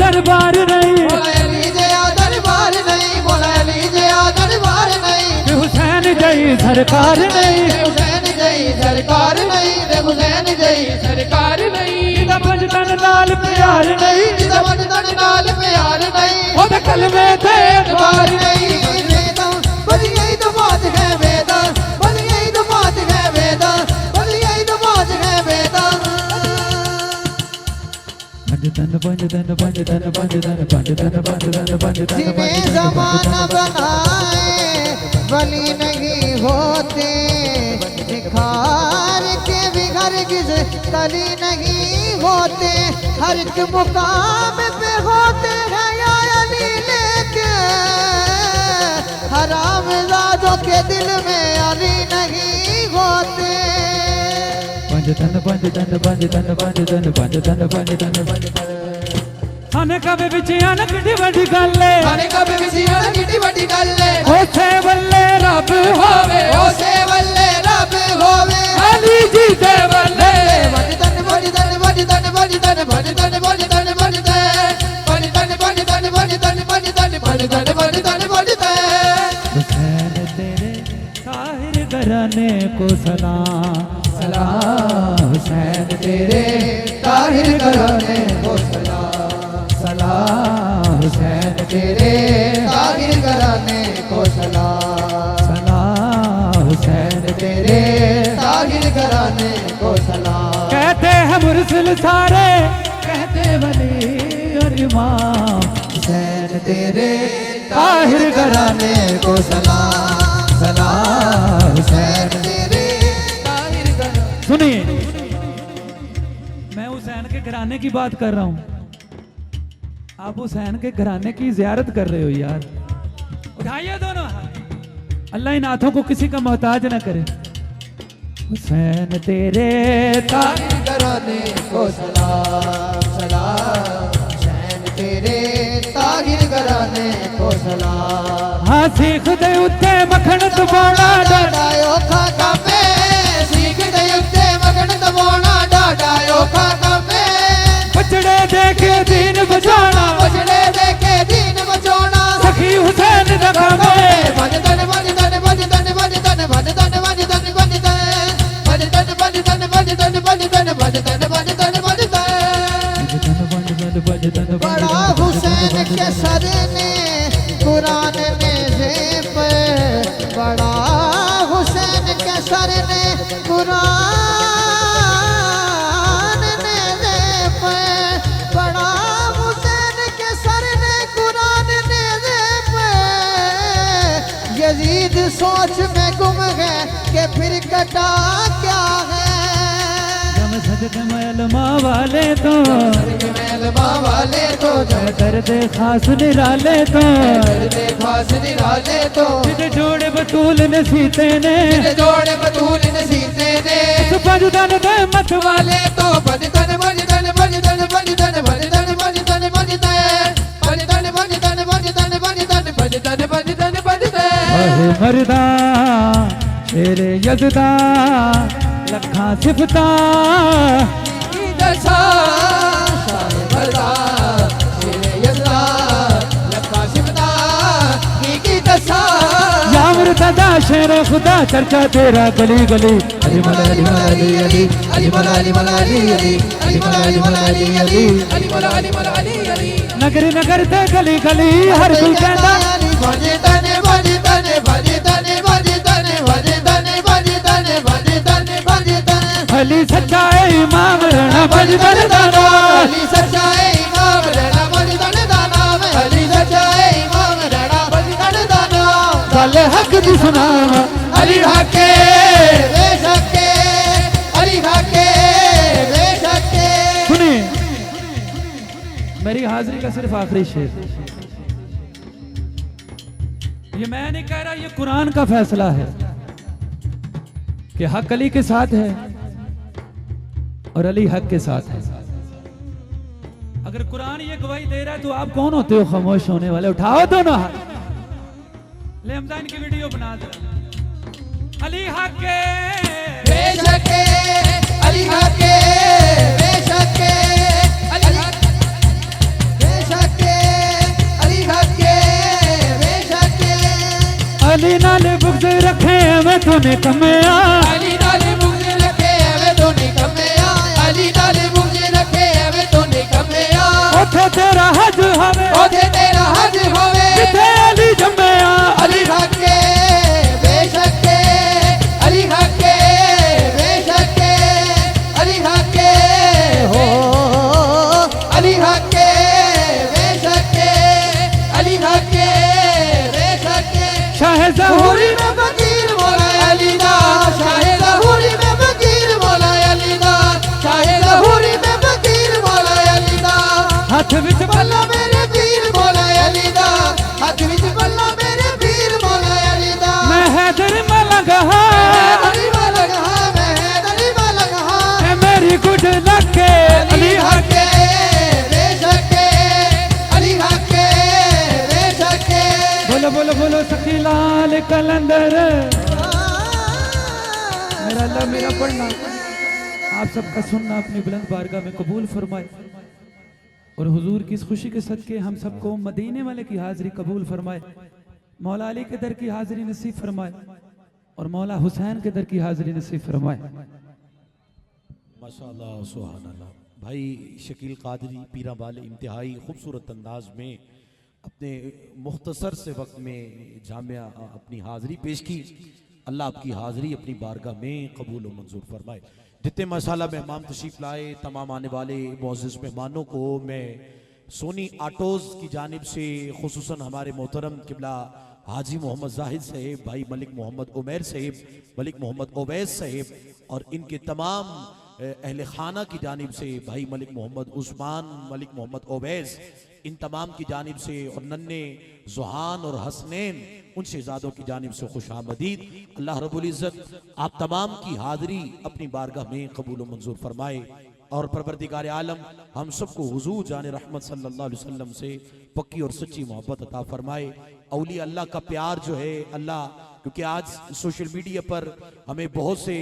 दरबार नहीं मौला अली जया दरबार नहीं मौला अली जया दरबार नहीं ते हुसैन जई सरकार नहीं हुसैन जई सरकार नहीं रे हुसैन जई सरकार नहीं जिदा बजतन नाल प्यार नहीं जिदा बजतन नाल प्यार नहीं ओदे कलमे ते अखबार नहीं वेदा बड़ी यही तो बात है वेदा बड़ी यही तो बात है वेदा बड़ी यही तो बात है वेदा जिन्हें जमाना बनाए वली नहीं होते निखार के भी घर किस कली नहीं होते हर एक मुकाम पे होते हैं या अली लेके हराम जादों के दिल में अली नहीं होते खाने कबे बिचिया न किटी बड़ी गल है खाने कभी किसी और किटी बड़ी गल है ओथे बल्ले रब होवे ओ से वल्ले रब होवे अली जी दे बल्ले बड़ी तन बड़ी तन बड़ी तन बड़ी तन बड़ी तन बड़ी तन बड़ी तन बड़ी तन बड़ी तन बड़ी तन बड़ी तन बड़ी तन बड़ी तन बड़ी तन हुसैन तेरे ताहिर घराने को सलाम सलाम हुसैन तेरे ताहिर घराने को सलाम सलाम हुसैन तेरे ताहिर घराने को सलाम सलाम हुसैन तेरे ताहिर घराने को सलाम कहते हैं मुरसिल सारे कहते वली और इमाम हुसैन तेरे ताहिर घराने को सलाम सलाम हुसैन तेरे ताहिर घराने सुनिए मैं हुसैन के घराने की बात कर रहा हूं आप हुसैन के घराने की जियारत कर रहे हो यार उठाइए दोनों हाथ अल्लाह इन हाथों को किसी का मोहताज ना करे हुसैन तेरे ताहिर घराने को सलाम सलाम हुसैन तेरे ताहिर घराने को सलाम हाँ सीख दे उत्ते मखण दबाना डाडायो खाका पे सीख दे उत्ते मगन दबाना डाडायो खाका पे बचड़े देखे दीन बचाना बजड़े देखे दीन बचाना सखी हुसैन दगा में बजतन बजतन बजतन बजतन बजतन बजतन बजतन बजतन बजतन बजतन बजतन बजतन बजतन बड़ा हुसैन के सर ने कुरान ने ज़ेब बड़ा हुसैन के सर ने कुरान ने ज़ेब बड़ा हुसैन के सर ने कुरान ने ज़ेब यजीद सोच में गुम है कि फिर कटा क्या है जब सदके मलमा वाले तो वाले तो दर्द खास निराले तो दे खास निराले तो जिते जोड़े बतूल ने सीते ने जोड़े बतूल नसीते ने बजदन दे मत वाले वाले तो बजतन बजतन बजतन बजतन बजतन बजतन बजतन बजतन बजतन बजतन बजतन बजतन बजतन बजतन अहे मरदा तेरे यजदा लखा सिफता की दशा शाह मर्दा तेरे यज़दा लखा सिमता की दशा या मुर्तदा शेर खुदा चर्चा तेरा गली गली अली मला अली मला अली अली अली मौला अली मौला अली अली अली मौला अली मौला अली अली अली मौला अली मौला अली अली नगर नगर ते गली गली हर कोई कहता बजतन बजतन बजतन बजतन बजतन बजतन बजतन बजतन अली सच्चा है इमाम रहना बजदन दाना अली सच्चाई इमाम रहना बजतन दाना अली सच्चाई इमाम रहना बजतन दाना गल हक दी सुना अली हके बेशके अली हके बेशके सुनिए मेरी हाजिरी का सिर्फ आखिरी शेर ये मैं नहीं कह रहा ये कुरान का फैसला है कि हक अली के साथ है और अली हक के साथ है अगर कुरान ये गवाही दे रहा है तो आप कौन होते हो खामोश होने वाले उठाओ दोनों हाथ ले हमजा इनकी वीडियो बना दे अली हक के बेशके अली हके बेशके अली निकम्मिया अली नाले मुझे रखे एवे तो निकम्मिया अली नाले मुझे रखे एवे तो निकम्मिया ओथे तेरा हज होवे ओथे तेरा हज होवे जिथे अली जम्मिया अली हके बेशके अली हके बेशके अली हके हो अली हके बेशके अली हके बेशके शाह ज़हूरी हुरी में फकीर मौला अली दा शाह ज़हूरी में फकीर मौला अली दा शाह ज़हूरी में फकीर मौला अली दा हाथ विच बल्ला मेरे पीर मौला अली दा हाथ विच बल्ला मेरे पीर मौला अली दा मैं हैदर मलंग अली मलंग हां मैं हैदरी मलंग हां है मेरी गुड लके अली हके बेशके अली हके बेशके बोलो बोलो बोलो सखी लाल कलंदर मेरा अल्लाह मेरा पढ़ना आप सबका सुनना अपनी बुलंद बारगाह में कबूल फरमाए और हुजूर की इस खुशी के सदके हम सबको मदीने वाले की हाजिरी कबूल फरमाए, मौला अली के दर की हाजिरी नसीब फरमाए और मौला हुसैन के दर की हाजिरी नसीब फरमाए। माशाअल्लाह सुभान अल्लाह। भाई शकील कादरी पीरा वाले इंतहाई खूबसूरत अंदाज में अपने मुख्तसर से वक्त में जामिया अपनी हाज़िरी पेश की। अल्लाह आपकी हाज़िरी अपनी बारगाह में कबूल और मंजूर फरमाए। जितने माशाअल्लाह मेहमान तशरीफ़ लाए तमाम आने वाले मुअज़्ज़िज़ मेहमानों को मैं सोनी ऑटोज़ की जानिब से खुसूसन हमारे मोहतरम किबला हाजी मोहम्मद जाहिद साहिब, भाई मलिक मोहम्मद उमैर साहिब, मलिक मोहम्मद ओवैस साहिब और इनके तमाम अहले खाना की जानिब से भाई मलिक मोहम्मद उस्मान, मलिक मोहम्मद ओवैस, इन तमाम की जानिब से और नन्हे जुहान और हसनैन उन शहजादों की जानिब से खुश आमदीद। अल्लाह रब्बुल इज़्ज़त आप तमाम की हाज़िरी अपनी बारगाह में कबूल व मंजूर फरमाए और परवरदिगार आलम हम सबको हुजूर जाने रहमत सल्लल्लाहु अलैहि वसल्लम से पक्की और सच्ची मोहब्बत अता फरमाए। औलिया अल्लाह का प्यार जो है अल्लाह, क्योंकि आज सोशल मीडिया पर हमें बहुत से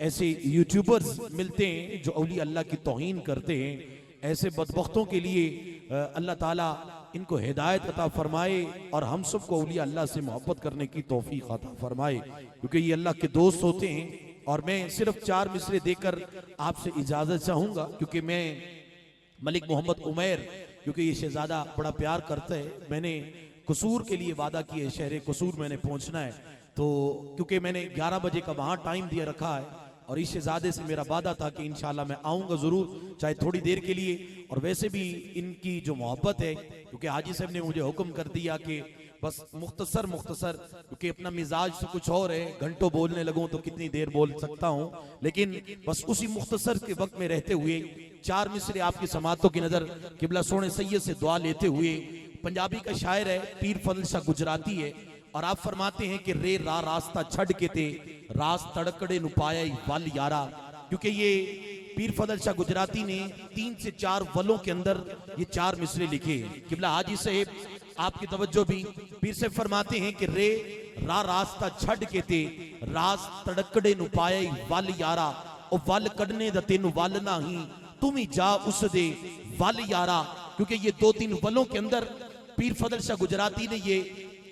ऐसे यूट्यूबर्स मिलते हैं जो औलिया अल्लाह की तौहीन करते हैं। ऐसे बदबख्तों के लिए अल्लाह ताला इनको हिदायत अता फरमाए और हम सबको औलिया अल्लाह से मोहब्बत करने की तौफीक अता फरमाए, क्योंकि ये अल्लाह के दोस्त होते हैं। और मैं सिर्फ 4 मिसरे देकर आपसे इजाज़त चाहूँगा, क्योंकि मैं मलिक मोहम्मद उमैर, क्योंकि ये शहजादा बड़ा प्यार करता है, मैंने कसूर के लिए वादा किया है, शहर कसूर मैंने पहुँचना है, तो क्योंकि मैंने 11 बजे का वहाँ टाइम दिया रखा है और इस शहजादे से मेरा वादा था कि इंशाल्लाह मैं आऊँगा ज़रूर, चाहे थोड़ी देर के लिए। और वैसे भी इनकी जो मोहब्बत है, क्योंकि हाजी साहब ने मुझे हुक्म कर दिया कि बस मुख्तसर, क्योंकि अपना मिजाज तो कुछ और है, घंटों बोलने लगूं तो कितनी देर बोल सकता हूं, लेकिन बस उसी मुख्तसर के वक्त में रहते हुए 4 मिसरे आपकी समातों की नज़र किबला सोने सैयद से दुआ लेते हुए। पंजाबी का शायर है, पीर फजल शाह गुजराती है, और आप फरमाते हैं कि रे रा रास्ता छड़ के ते रास तड़कड़े नु पाया वल यारा, क्योंकि ये पीर फजल शाह गुजराती ने 3 से 4 वलों के अंदर ये 4 मिसरे लिखे हैं। किबला हाजी साहब आपकी तवज्जो भी, पीर से फरमाते हैं कि रे रा रास्ता छड़ के ते रास तड़कड़े नु पाया वल यारा, ओ वल कड़ने दा तेनु वल ना ही तुम ही जा उस दे वल यारा। क्योंकि ये 2-3 वलों के अंदर पीर फजल शाह गुजराती ने ये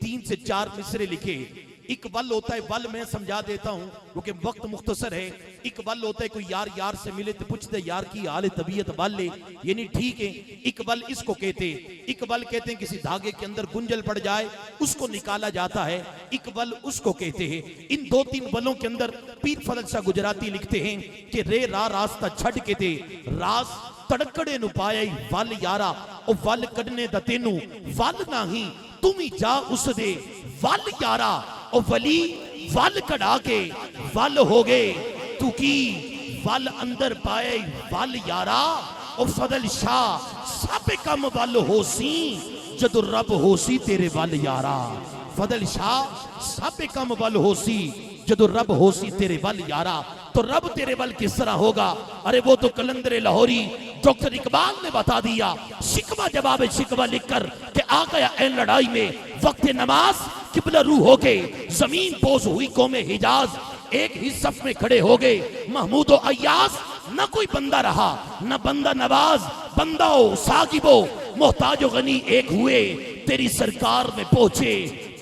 3 से 4 मिसरे लिखे। एक वल होता है, वल मैं समझा देता हूँ क्योंकि वक्त मुख्तसर है। एक वल होता है कोई यार यार से मिले तो पूछते यार की हाल तबीयत वाल ले, यानी ठीक है। एक वल इसको कहते, एक वल कहते हैं किसी धागे के अंदर गुंजल पड़ जाए उसको निकाला जाता है, एक वल उसको कहते हैं। इन 2-3 वलों के अंदर पीर फजल शाह गुजराती लिखते हैं कि रे रा रास्ता छड़ के ते रास तड़कड़े नु पाया वल यारा, ओ वल कड़ने दा तेनू वल नाही तुम ही जा उस दे वल यारा। ओ वली वल कड़ा के वल हो गए तू की वल अंदर पाए वल यारा। ओ फजल शाह सब कम वल होसी जदों रब होसी तेरे वल यारा। फजल शाह सब कम वल होसी जदों रब होसी तेरे वल यारा। तो रब तेरे वल किस तरह होगा? अरे वो तो कलंदर लाहौरी डॉक्टर इकबाल ने बता दिया, शिकवा जवाब शिकवा लिखकर कि आ गया ऐन लड़ाई में वक्त नमाज किबला रू हो गए जमीन पोज हुई कौमे हिजाज, एक ही सफ में खड़े हो गए महमूद और अय्याज। न कोई बंदा रहा न बंदा नवाज, बंदाओ साकिबो मोहताज गनी एक हुए तेरी सरकार में पहुंचे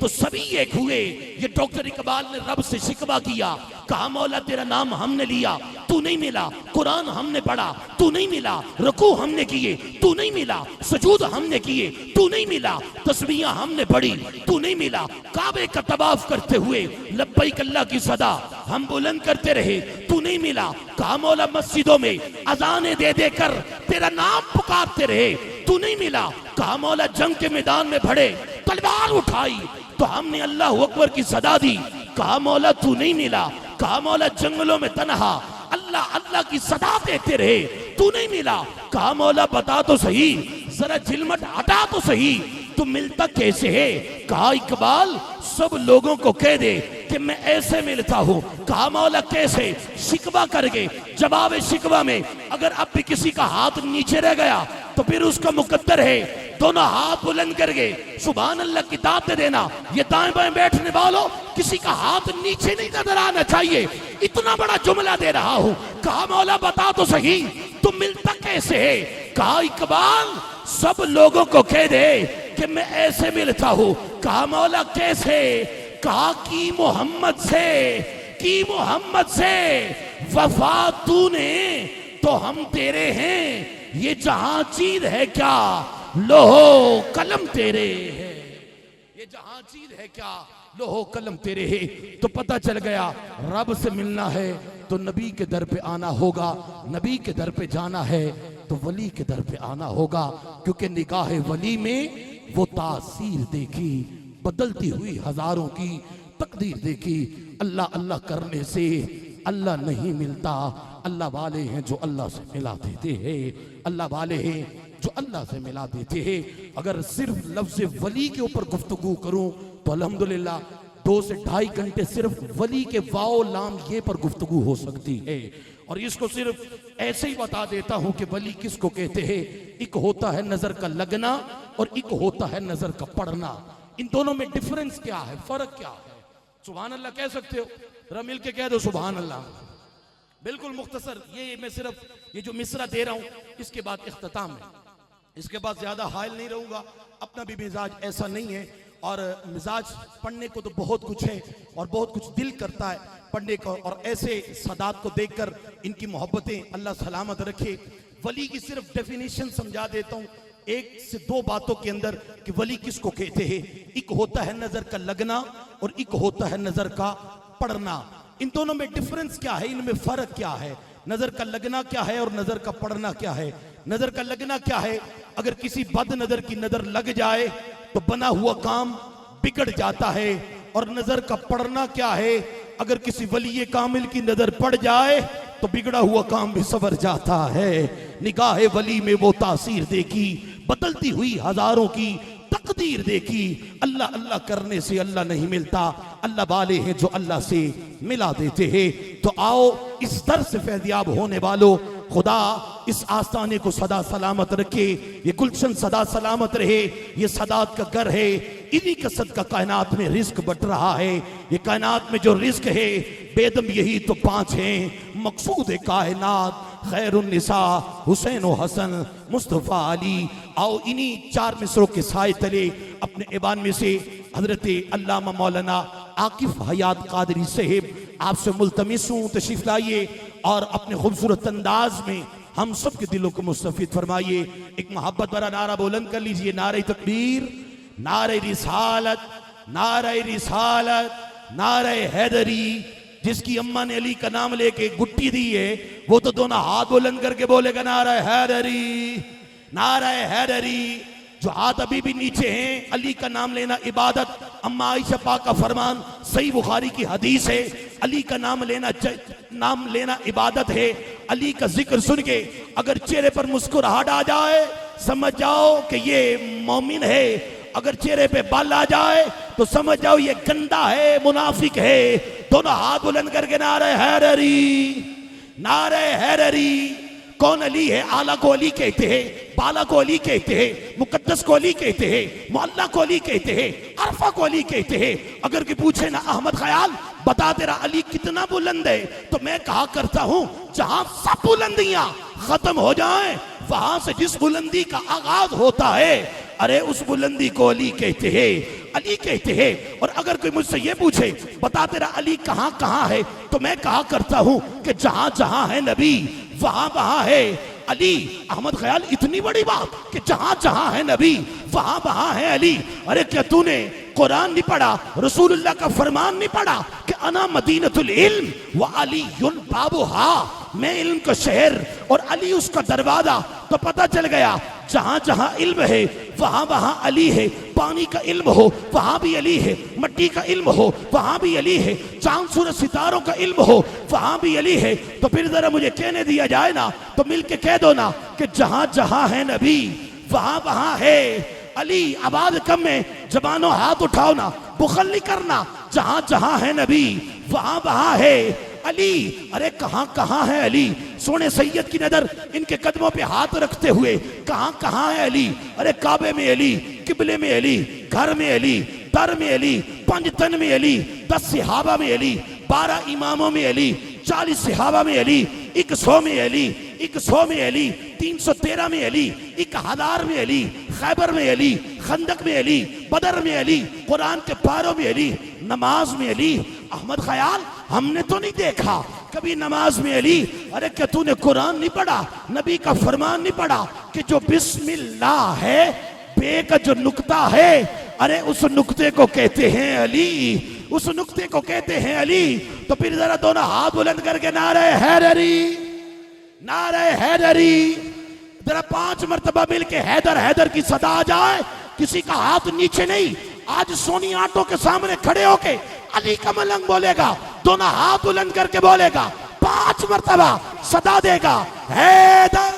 तो सभी एक हुए। ये डॉक्टर इकबाल ने रब से शिकवा किया, कहा मौला तेरा नाम हमने लिया तू नहीं मिला, कुरान हमने पढ़ा तू नहीं मिला, रुकू हमने किए तू नहीं मिला, सजूद हमने किए तू नहीं मिला, तस्बीहां हमने पढ़ी तू नहीं मिला, काबे का तवाफ करते हुए लब्बैक अल्लाह की सदा हम बुलंद करते रहे तू नहीं मिला। कहा मौला मस्जिदों में अजाने दे दे कर तेरा नाम पुकारते रहे तू नहीं मिला। कहा मौला जंग के मैदान में भड़े तलवार उठाई तो हमने अल्लाह अकबर की सदा दी। कहा मौला तू नहीं मिला। कहा मौला जंगलों में तन्हा अल्लाह अल्लाह की सदा देते रहे तू नहीं मिला। कहा मौला बता तो सही, जरा झिलमट हटा तो सही, तू मिलता कैसे है। कहा इकबाल सब लोगों को कह दे कि मैं ऐसे मिलता हूँ। कहा मौला कैसे, शिकवा करके जवाब शिकवा में अगर अब भी किसी का हाथ नीचे रह गया तो फिर उसका मुकद्दर है दोनों हाथ बुलंद करके सुभान अल्लाह की दात दे देना। ये दाएं बाएं बैठने वालों किसी का हाथ नीचे नहीं नजर आना चाहिए, इतना बड़ा जुमला दे रहा हूँ। कहा मौला बता तो सही तुम मिलता कैसे है। कहा इकबाल सब लोगों को कह दे कि मैं ऐसे मिलता हूँ। कहा मौला कैसे। कहा की मोहम्मद से, की मोहम्मद से वफा तूने तो हम तेरे हैं, ये जहां चीज है क्या लोहो कलम तेरे है, ये जहां चीज है क्या लोहो कलम तेरे है। तो पता चल गया रब से मिलना है तो नबी के दर पे आना होगा, नबी के दर पे जाना है तो वली के दर पे आना होगा, क्योंकि निगाह वली में वो तासीर देखी, बदलती हुई हजारों की तकदीर देखी। अल्लाह अल्लाह करने से अल्लाह नहीं मिलता, अल्लाह वाले हैं जो अल्लाह से मिला देते हैं, अल्लाह वाले हैं जो अल्लाह से मिला देते हैं। अगर सिर्फ लफ्ज़ वली के ऊपर गुफ्तगू करूं तो अल्हम्दुलिल्लाह 2 से 2.5 घंटे सिर्फ वली के वाओ लाम ये पर गुफ्तगू हो सकती है। और इसको सिर्फ ऐसे ही बता देता हूं कि वली किसको कहते हैं। एक होता है नजर का लगना और एक होता है नजर का पड़ना। इन दोनों में डिफरेंस क्या है, फर्क क्या है। सुभान अल्लाह कह सकते हो, जरा मिल के कह दो सुभान अल्लाह। बिल्कुल मुख्तसर, ये मैं सिर्फ ये जो मिसरा दे रहा हूं इसके बाद इख्तिताम है, इसके बाद ज्यादा हायल नहीं रहूंगा। अपना भी मिजाज ऐसा नहीं है और मिजाज पढ़ने को तो बहुत कुछ है और बहुत कुछ दिल करता है पढ़ने का, और ऐसे सदात को देखकर इनकी मोहब्बतें अल्लाह सलामत रखे। वली की सिर्फ डेफिनेशन समझा देता हूँ 1 से 2 बातों के अंदर कि वली किसको कहते हैं। एक होता है नजर का लगना और एक होता है नजर का पड़ना। इन दोनों में डिफरेंस क्या है, इनमें फर्क क्या है। नजर का लगना क्या है और नजर का पड़ना क्या है। नजर का लगना क्या है, अगर किसी बद नजर की नजर लग जाए तो बना हुआ काम बिगड़ जाता है। और नजर का पड़ना क्या है, अगर किसी वली कामिल की नजर पड़ जाए तो बिगड़ा हुआ काम भी सवर जाता है। निगाह वली में वो तासीर देखी, बदलती हुई हजारों की तकदीर देखी। अल्लाह अल्लाह करने से अल्लाह नहीं मिलता, अल्लाह वाले हैं जो अल्लाह से मिला देते हैं। तो आओ इस दर से फैज़याब होने वालों, खुदा इस आस्थाने को सदा सलामत रखे, ये गुलशन सदा सलामत रहे। ये सदात का घर है, इन्हीं का सदका कायनात में रिस्क बट रहा है। ये कायनात में जो रिस्क है बेदम यही तो 5 हैं। मकसूद कायनात खैरुन्निसा हुसैन व हसन मुस्तफ़ा अली। आओ इन्हीं 4 मिसरों के साए तले अपने ईबान में से हजरत अल्लामा मौलाना आकिफ हयात कादरी साहिब आपसे मुल्तमिस हूँ, तशरीफ लाइए और अपने खूबसूरत अंदाज में हम सब के दिलों को मुस्तफीद फरमाइए। एक मोहब्बत भरा नारा बुलंद कर लीजिए, नारे तकबीर, नारे रिसालत, नारे रिसालत, नारे हैदरी। जिसकी अम्मा ने अली का नाम लेके गुट्टी दी है वो तो दोनों हाथ बुलंद करके बोलेगा नारा हैदरी, नारा हैदरी। जो हाथ अभी भी नीचे हैं, अली का नाम लेना इबादत। अम्मा आयशा पाक का फरमान सही बुखारी की हदीस है, अली का नाम लेना इबादत है। अली का जिक्र सुन के अगर चेहरे पर मुस्कुराहट आ जाए समझ जाओ कि ये मोमिन है, अगर चेहरे पे बाल आ जाए तो समझ जाओ ये गंदा है, मुनाफिक है। दोनों हाथ बुलंद करके नारे हैदरी, नारे हैदरी। कौन अली है? आला को अली कहते हैं, बाला को अली कहते हैं, मुकद्दस को अली कहते हैं, मुअल्ला को अली कहते हैं, अरफा को अली कहते हैं। अगर कि पूछे ना अहमद ख्याल बता तेरा अली कितना बुलंद है, तो मैं कहा करता हूं जहां सब बुलंदियां खत्म हो जाएं वहां से जिस बुलंदी का आगाज होता है, अरे उस बुलंदी को अली कहते हैं। अली कहते हैं। और अगर कोई मुझसे ये पूछे बता तेरा अली कहां कहां है, तो मैं कहा करता हूं कि जहां जहां है नबी वहां वहां है अली। अहमद ख्याल इतनी बड़ी बात कि जहां जहां है नबी वहां वहां है अली। अरे क्या तूने कुरान नहीं पढ़ा, रसूलुल्लाह का फरमान नहीं पढ़ा कि अना मदीनतुल इल्म व अलीयुन बाबुहा, मैं इल्म का शहर और अली उसका दरवाजा। तो पता चल गया जहां जहां इल्म है वहां वहां अली है। पानी का इल्म हो वहां भी अली है, मट्टी का इल्म हो वहां भी अली है, चांद सूरज सितारों का इल्म हो वहां भी अली है। तो फिर जरा मुझे कहने दिया जाए ना, तो मिलके कह दो ना कि जहां जहां है नबी वहां वहां है अली। आवाज कम में जबानों हाथ उठाओ ना, बुखल नहीं करना। जहां जहां है नबी वहां वहां है अली। अरे कहां कहां है अली? सोने सैयद की नजर इनके कदमों पे हाथ रखते हुए कहां कहां है अली? अरे काबे में अली, किबले में अली, घर में अली, दर में अली, पंजतन में अली, 10 सहाबा में अली, 12 इमामों में अली, 40 सहाबा में अली, 100 में अली, 100 में अली, 313 में अली, 1000 में अली, खैबर में अली, खंदक में अली, बदर में अली, कुरान के पारों में अली, नमाज में अली। अहमद ख्याल हमने तो नहीं देखा कभी नमाज में अली। अरे क्या तूने कुरान नहीं पढ़ा, नबी का फरमान नहीं पढ़ा कि जो बिस्मिल्लाह है बे का जो नुक्ता है, अरे उस नुक्ते को कहते हैं अली, उस नुक्ते को कहते हैं अली। तो फिर जरा दोनों हाथ बुलंद करके नारे हैदरी, नारे हैदरी, जरा 5 मरतबा मिलके हैदर हैदर की सदा आ जाए। किसी का हाथ नीचे नहीं, आज सोनी आटो के सामने खड़े होके अली का मलंग बोलेगा, दोनों हाथ बुलंद करके बोलेगा, 5 मरतबा सदा देगा हैदर।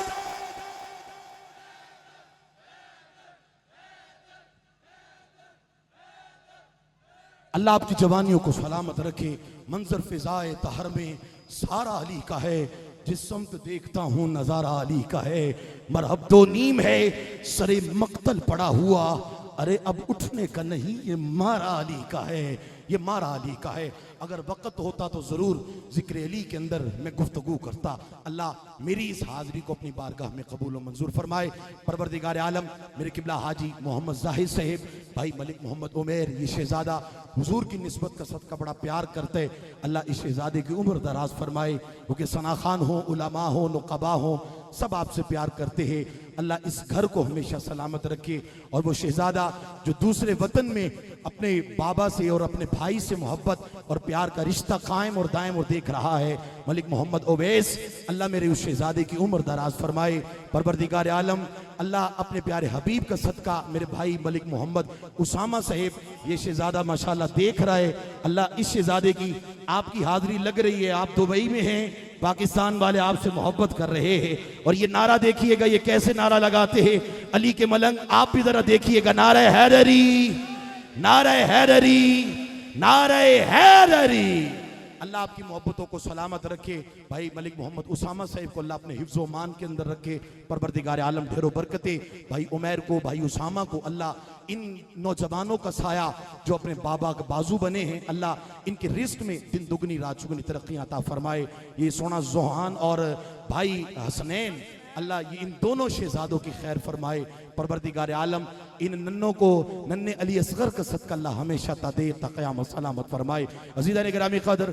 अल्लाह आपकी जवानियों को सलामत रखे। मंजर फिजाए तहर में सारा अली का है, जिस समत देखता हूं नजारा अली का है। मरहब दो नीम है सरे मक्तल पड़ा हुआ, अरे अब उठने का नहीं ये मारा अली का है, ये मारा अली का है। अगर वक़्त होता तो ज़रूर ज़िक्र अली के अंदर मैं गुफ्तगू करता। अल्लाह मेरी इस हाज़री को अपनी बारगाह में कबूल और मंजूर फरमाए। परवरदिगार आलम मेरे किबला हाजी मोहम्मद जाहिद साहिब, भाई मलिक मोहम्मद उमैर, ये शहज़ादा हुजूर की निस्बत का सदका बड़ा प्यार करते। अल्लाह इस शहज़ादे की उम्र दराज फरमाए, क्योंकि सना खान हो, उलमा हो, नुक़बा हो, सब आपसे प्यार करते हैं। अल्लाह इस घर को हमेशा सलामत रखे। और वो शहज़ादा जो दूसरे वतन में अपने बाबा से और अपने भाई से मोहब्बत और प्यार का रिश्ता कायम और दायम और देख रहा है, मलिक मोहम्मद ओवैस, अल्लाह मेरे उस शहज़ादे की उम्र दराज फरमाए। परवरदिगार आलम अल्लाह अपने प्यारे हबीब का सदका मेरे भाई मलिक मोहम्मद उसामा साहिब, ये शहज़ादा माशाल्लाह देख रहा है। अल्लाह इस शहज़ादे की आपकी हाज़री लग रही है, आप दुबई में हैं, पाकिस्तान वाले आपसे मोहब्बत कर रहे हैं। और ये नारा देखिएगा, ये कैसे नारा लगाते हैं अली के मलंग, आप भी जरा देखिएगा। नारे हैदरी, नारे हैदरी, नारे हैदरी। अल्लाह आपकी मोहब्बतों को सलामत रखे। भाई मलिक मोहम्मद उसामा साहिब को अल्लाह अपने हिफ्ज़ व मान के अंदर रखे। परवरदिगार आलम ढेरों बरकतें भाई उमैर को, भाई उसामा को, अल्लाह इन नौजवानों का साया जो अपने बाबा के बाजू बने हैं, अल्लाह इनके रिस्क में दिन दुगनी रात चुगनी तरक्कियां अता फरमाए। ये सोना जोहान और भाई हसनैन, अल्लाह ये इन दोनों शहजादों की खैर फरमाए। परवरदिगार आलम इन नन्नों को, नन्ने अली असगर का सदका अल्लाह हमेशा तादे तक़याम सलामत फरमाए। अज़ीज़ान गिरामी क़दर,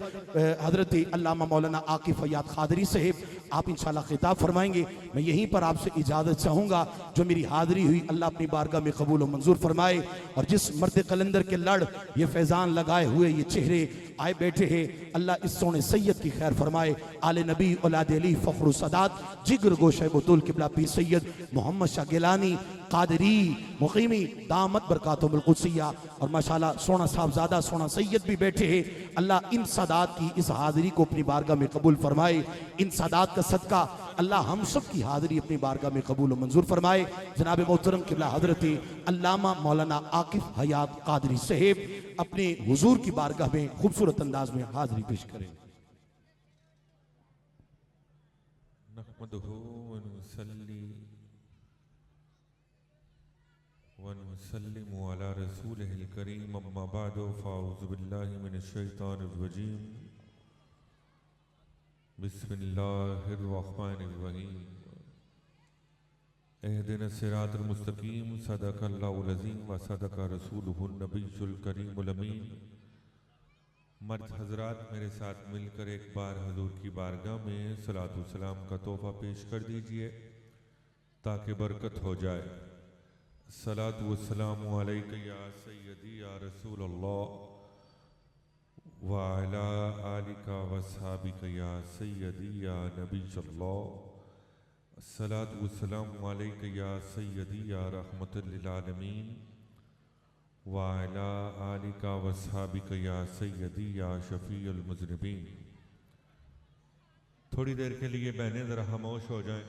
हज़रत अल्लामा मौलाना आकिफ़ फ़याद क़ादरी साहिब आप इंशाअल्लाह खिताब फरमाएंगे। मैं यहीं पर आपसे इजाज़त चाहूँगा। जो मेरी हाज़री हुई अल्लाह अपनी बारगाह में कबूल और मंजूर फरमाए। और जिस मर्द कलंदर के लड़ ये फैज़ान लगाए हुए ये चेहरे आए बैठे हैं, अल्लाह इस सोने सैयद की खैर फरमाए। आले नबी औलाद अली फ़ख्र सदात जिगर गोशे बुतुल किबला पीर सैयद मोहम्मद शाह गिलानी कादरी मुक़ीमी दामत बरकातुहुल क़ुद्सिया। और माशाल्लाह सोना साहबजादा सोना सैयद भी बैठे हैं। अल्लाह इन सादात की इस हाज़री को अपनी बारगाह में कबूल फरमाए। इन सादात का सदका अल्लाह हम सब की हाज़री अपनी बारगाह में कबूल और मंजूर फरमाए। जनाब मोहतरम किबला हज़रत अल्लामा मौलाना आकिफ़ हयात क़ादरी साहिब अपने हुजूर की बारगाह में खूबसूरत अंदाज में हाज़री पेश करें। वनुसल्लिमु अला रसूलिहिल करीम, अम्मा बअदु, फ़अऊज़ु बिल्लाहि मिनश शैतानिर रजीम, बिस्मिल्लाहिर रहमानिर रहीम। एहदिना सिरातल मुस्तकीम सदक़ल्लाहुल अज़ीम व सदक़ रसूलुहुन नबियुल करीमुल अमीन। मर्द हजरात, मेरे साथ मिलकर एक बार हजूर की बारगाह में सलातु सलाम का तोहफा पेश कर दीजिए ताकि बरकत हो जाए। सलातु वस्सलामु अलैका या सय्यदी या रसूल अल्लाह व अला आलिका व अस्हाबिका या सय्यदी या नबी अल्लाह। अस्सलातु वस्सलामु अलैका या सय्यदी या रहमतल लिल आलमीन व अला आलिका व अस्हाबिका या सय्यदी या शफीउल मुज़निबीन। थोड़ी देर के लिए बहनें जरा खामोश हो जाएं।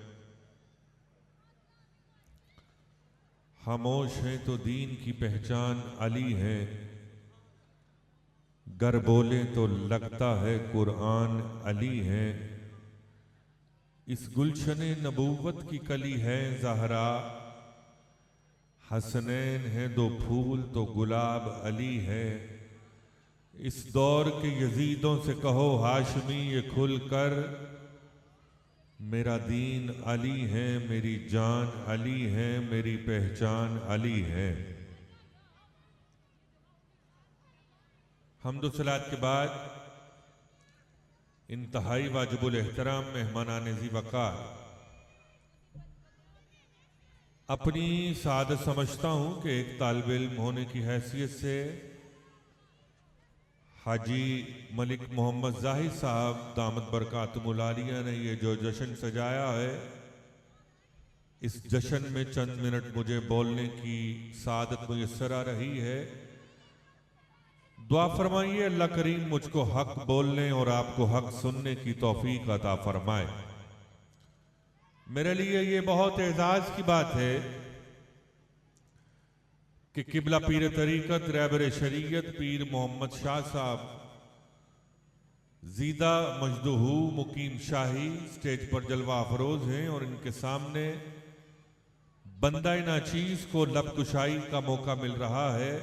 खामोश हैं तो दीन की पहचान अली है, गर बोले तो लगता है कुरान अली है। इस गुलशने नबूवत की कली है ज़हरा, हसनैन है दो फूल तो गुलाब अली है। इस दौर के यजीदों से कहो हाशमी ये खुल कर, मेरा दीन अली है, मेरी जान अली है, मेरी पहचान अली है। हम्दो सलात के बाद इंतहाई वाजिबुल एहतराम मेहमानान ज़ी वक़ार, अपनी सादत समझता हूँ कि एक तालिब इल्म होने की हैसियत से हाजी मलिक मोहम्मद ज़ाहिद साहब दामत बरकातुहुल आलिया ने ये जो जश्न सजाया है, इस जश्न में चंद मिनट मुझे बोलने की सादत मुयस्सर आ रही है। दुआ फरमाइए अल्लाह करीम मुझको हक बोलने और आपको हक सुनने की तौफीक अता फरमाए। मेरे लिए ये बहुत एजाज की बात है कि किबला पीर तरीकत रहबर शरीयत पीर मोहम्मद शाह साहब जीदा मजदूहू मुकीम शाही स्टेज पर जलवा अफरोज हैं और इनके सामने बंदा नाचीज को लबकुशाई का मौका मिल रहा है।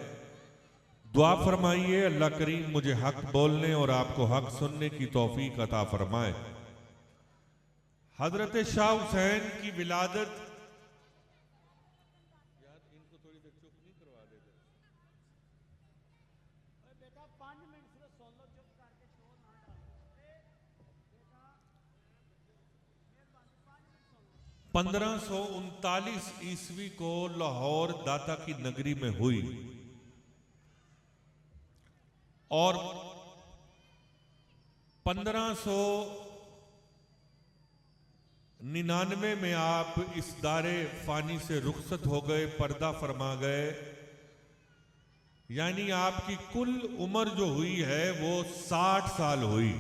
दुआ फरमाइए अल्लाह करीम मुझे हक बोलने और आपको हक सुनने की तौफीक अता फरमाए। हजरत शाह हुसैन की विलादत, यार इनको थोड़ी देर चुप नहीं करवा देते? बेटा 5 मिनट सिर्फ सुन लो, चुप करके शोर ना डालो। 1539 ईस्वी को लाहौर दाता की नगरी में हुई और 1599 में आप इस दारे फानी से रुखसत हो गए, पर्दा फरमा गए। यानी आपकी कुल उम्र जो हुई है वो 60 साल हुई।